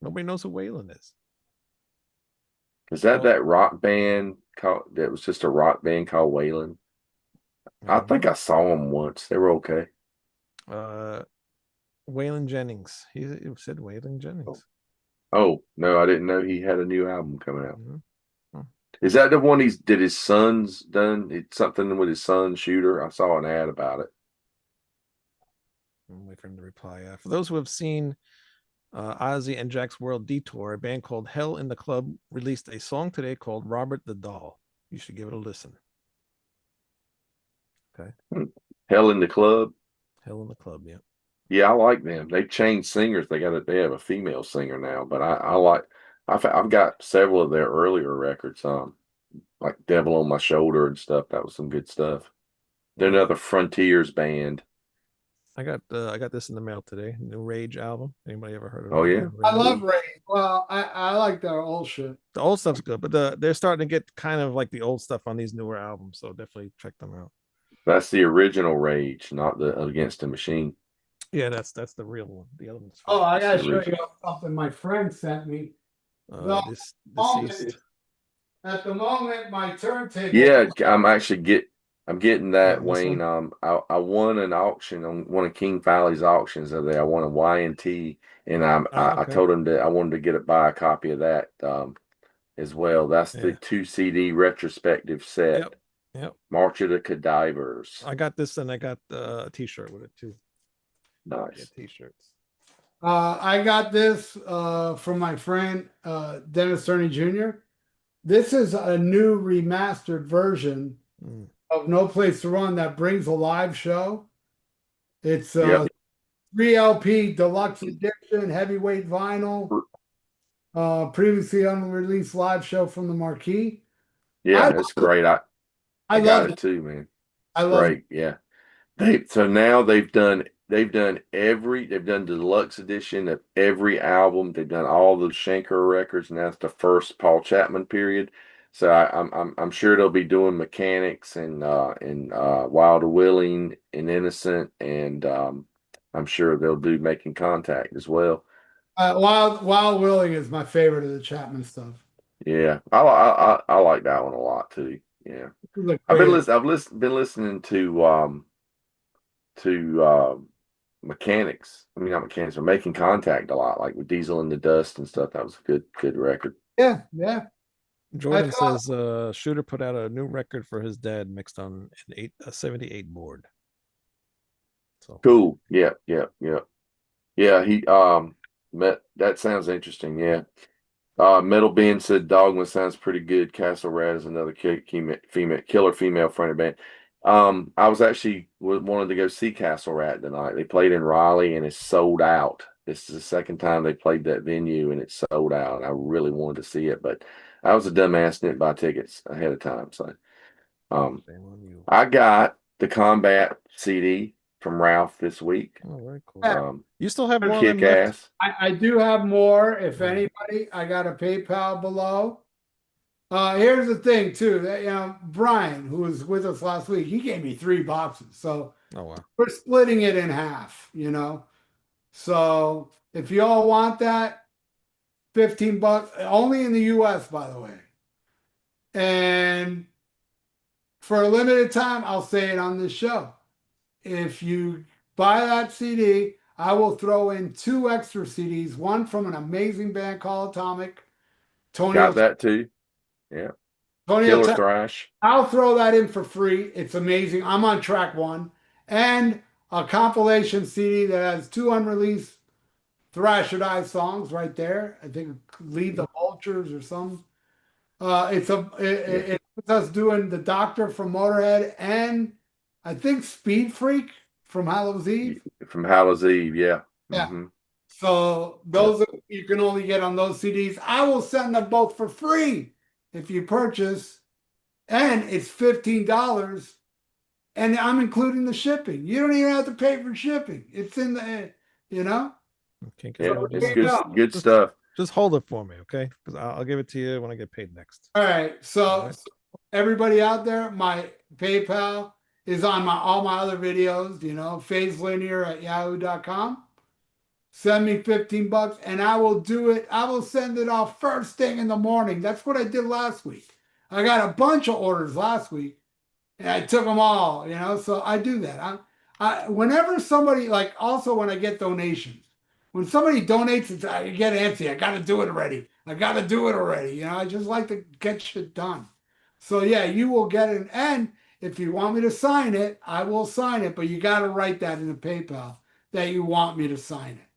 Nobody knows who Waylon is. Is that rock band that was just a rock band called Waylon? I think I saw them once. They were okay. Waylon Jennings. He said Waylon Jennings. Oh no, I didn't know he had a new album coming out. Mm-hmm. Is that the one did his son's done? It's something with his son Shooter. I saw an ad about it. I'm waiting for him to reply. For those who have seen Ozzy and Jack's World Detour, a band called Hell in the Club released a song today called Robert the Doll. You should give it a listen. Okay. Hell in the Club. Hell in the Club, yeah. Yeah, I like them. They've changed singers. They have a female singer now, but I've got several of their earlier records, like Devil on My Shoulder and stuff. That was some good stuff. They're another Frontiers band. I got this in the mail today. New Rage album. Anybody ever heard of it? Oh yeah, I love Rage. Well, I like their old shit. The old stuff's good, but they're starting to get kind of like the old stuff on these newer albums. So definitely check them out. That's the original Rage, not the Against the Machine. Yeah, that's the real one. The other one's fun. Oh, I gotta show you something my friend sent me. Deceased. At the moment, my turntable. Yeah, I'm getting that, Wayne. I won an auction on one of King Fowley's auctions of I won a Y&T, and I told him that I wanted to buy a copy of that as well. That's the 2 CD retrospective set. Yep. March of the Cadavers. I got this, and I got a T-shirt with it too. Nice. Yeah, T-shirts. I got this from my friend Dennis Turney Jr. This is a new remastered version of No Place to Run that brings a live show. It's 3 LP deluxe edition, heavyweight vinyl, previously unreleased live show from the Marquee. Yeah, it's great. I got it it too, man. I love it. Yeah. They've done deluxe edition of every album. They've done all the Shanker records, and that's the first Paul Chapman period. So I'm sure they'll be doing Mechanics and Wild Willing and Innocent, and I'm sure they'll do Making Contact as well. Wild Willing is my favorite of the Chapman stuff. Yeah, I like that one a lot too. Yeah, I've been listening to Mechanics. I mean, not Mechanics, but Making Contact a lot, like with Diesel in the Dust and stuff. That was a good record. Yeah. Jordan says Shooter put out a new record for his dad mixed on a 78 board. So cool. Yeah. He that sounds interesting. Yeah. Metal Bean said Dogma sounds pretty good. Castle Rat is another killer female fronted band. I was actually wanted to go see Castle Rat tonight. They played in Raleigh and it's sold out. This is the second time they played that venue and it's sold out. I really wanted to see it, but I was a dumbass, didn't buy tickets ahead of time. So, um, Shame on you. I got the Combat CD from Ralph this week. Oh, very cool. Yeah. You still have more of them Kick left? ass. I do have more. If Yeah. anybody, I got a PayPal below. Here's the thing too, that Brian, who was with us last week, he gave me 3 boxes. So Oh wow. we're splitting it in half. So if you all want that, $15, only in the US, by the way. And for a limited time, I'll say it on this show. If you buy that CD, I will throw in 2 extra CDs, one from an amazing band called Atomic. Got that too. Yeah. Tony Killer will Thrash. I'll throw that in for free. It's amazing. I'm on track 1. And a compilation CD that has 2 unreleased Thrash or Die songs right there. I think Lead the Vultures or some. It's us doing The Doctor from Motorhead and I think Speed Freak from Hallows Eve. From Hallows Eve, yeah. Yeah. Mm-hmm. So those you can only get on those CDs. I will send them both for free if you purchase, and it's $15, and I'm including the shipping. You don't even have to pay for shipping. It's in the, you know. Can't Yeah, get it's there good, you go. good stuff. Just hold it for me, okay? Because I'll give it to you when I get paid next. All right. So All right. everybody out there, my PayPal is on all my other videos. phaselinear@yahoo.com. Send me $15 and I will do it. I will send it off first thing in the morning. That's what I did last week. I got a bunch of orders last week and I took them all. So I do that. Whenever somebody, like, also when I get donations, when somebody donates, I get antsy. I got to do it already. I got to do it already. I just like to get shit done. So yeah, you will get it. And if you want me to sign it, I will sign it, but you got to write that in the PayPal that you want me to sign it.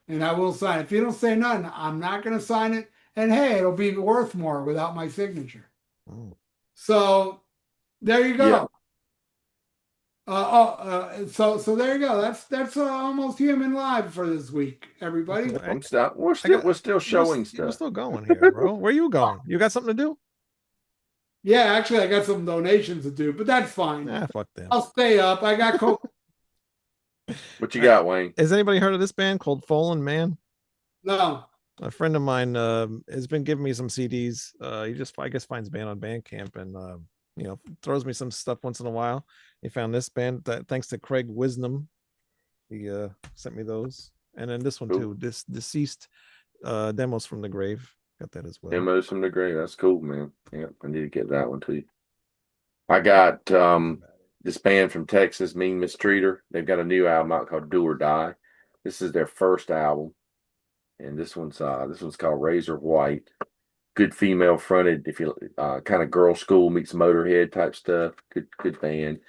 And I will sign it. If you don't say nothing, I'm not going to sign it. And hey, it'll be worth more without my signature. Oh. So there you go. Yeah. So there you go. That's almost human live for this week, everybody. I'm still, we're still showing We're stuff. still going here, bro. Where you going? You got something to do? Yeah, actually, I got some donations to do, but that's fine. Ah, fuck them. I'll stay up. I got What you got, Wayne? Has anybody heard of this band called Fallen Man? no. A friend of mine has been giving me some CDs. He just, I guess, finds band on Bandcamp and throws me some stuff once in a while. He found this band that, thanks to Craig Wisdom, he sent me those, and then this one Cool. too. This Deceased Demos from the Grave. Got that as well. Demos from the grave. That's cool, man. Yeah, I need to get that one too. I got this band from Texas, Mean Mistreater. They've got a new album out called Do or Die. This is their first album, and this one's called Razor White. Good female fronted, if you kind of girl school meets Motorhead type stuff. Good band.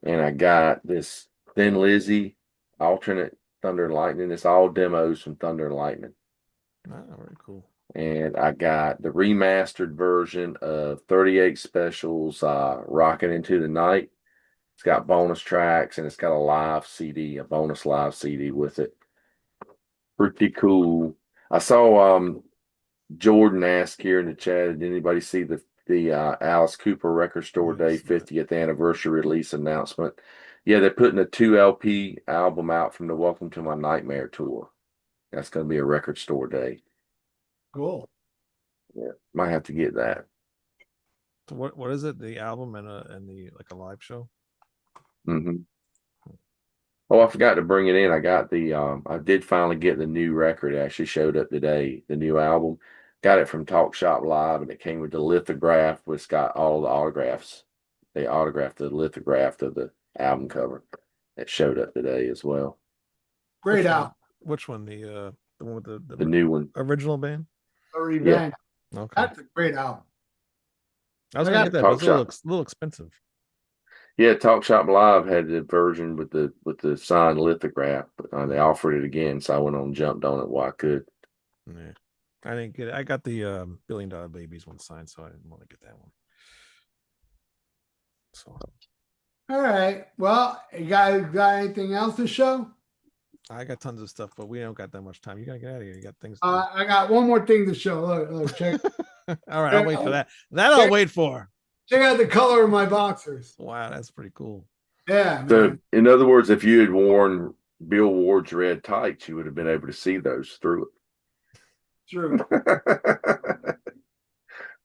And I got this Thin Lizzy alternate Thunder and Lightning. It's all demos from Thunder and Lightning. Ah, very cool. And I got the remastered version of 38 Specials, Rocking Into the Night. It's got bonus tracks and it's got a bonus live CD with it. Pretty cool. I saw Jordan ask here in the chat, did anybody see the Alice Cooper Record Store Day 50th anniversary release announcement? Yeah, they're putting a 2 LP album out from the Welcome to My Nightmare tour. That's going to be a record store day. Cool. Yeah, might have to get that. So what is it? The album and the like a live show? Mm-hmm. Oh, I forgot to bring it in. I got I did finally get the new record. It actually showed up today, the new album. Got it from Talk Shop Live, and it came with the lithograph, which got all the autographs. They autographed the lithograph of the album cover. It showed up today as well. Great album. Which one? The one with The new one. original band? The Revenge. Okay. That's a great album. I was gonna get that, but it's a little expensive. Yeah, Talk Shop Live had the version with the signed lithograph, but they offered it again, so I went on and jumped on it while I could. Yeah. I didn't get it. I got the $1 Billion Babies one signed, so I didn't want to get that one. So All right. Well, you guys got anything else to show? I got tons of stuff, but we don't got that much time. You gotta get out of here. You got things to I got one more thing to show. Look, check. do. All right, I'll wait for that. That I'll wait for. Check out the color of my boxers. Wow, that's pretty cool. Yeah, So, man. in other words, if you had worn Bill Ward's red tights, you would have been able to see those through True. it.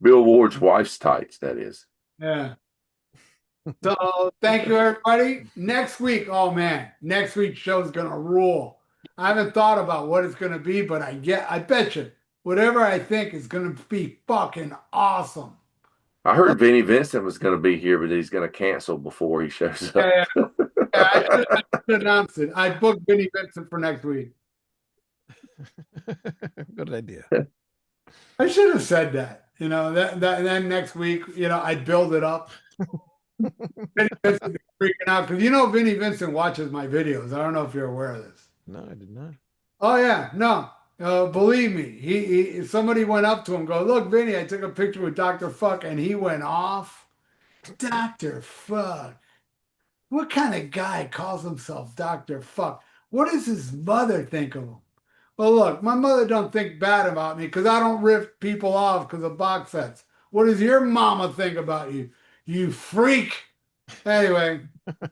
Bill Ward's wife's tights, that is. Yeah. So thank you, everybody. Next week, oh man, next week's show is gonna rule. I haven't thought about what it's gonna be, but I bet you whatever I think is gonna be fucking awesome. I heard Vinnie Vincent was going to be here, but he's going to cancel before he shows up. Yeah, I should announce it. I booked Vinnie Vincent for next week. Good idea. I should have said that. You know, that then next week, you know, I'd build it up. Vinnie Vincent is freaking out because you know Vinnie Vincent watches my videos. I don't know if you're aware of this. No, I did not. Oh yeah, no. Believe me, he somebody went up to him, go, look, Vinny, I took a picture with Dr. Fuck, and he went off. Dr. Fuck. What kind of guy calls himself Dr. Fuck? What does his mother think of him? Well, look, my mother don't think bad about me because I don't rip people off because of box sets. What does your mama think about you? You freak. Anyway,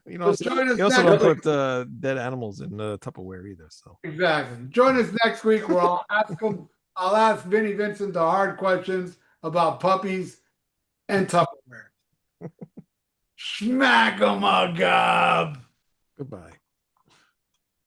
You know, join us you also next don't week. put dead animals in Tupperware either. So Exactly. Join us next week where I'll ask Vinnie Vincent the hard questions about puppies and Tupperware. Smack 'em a gob. goodbye.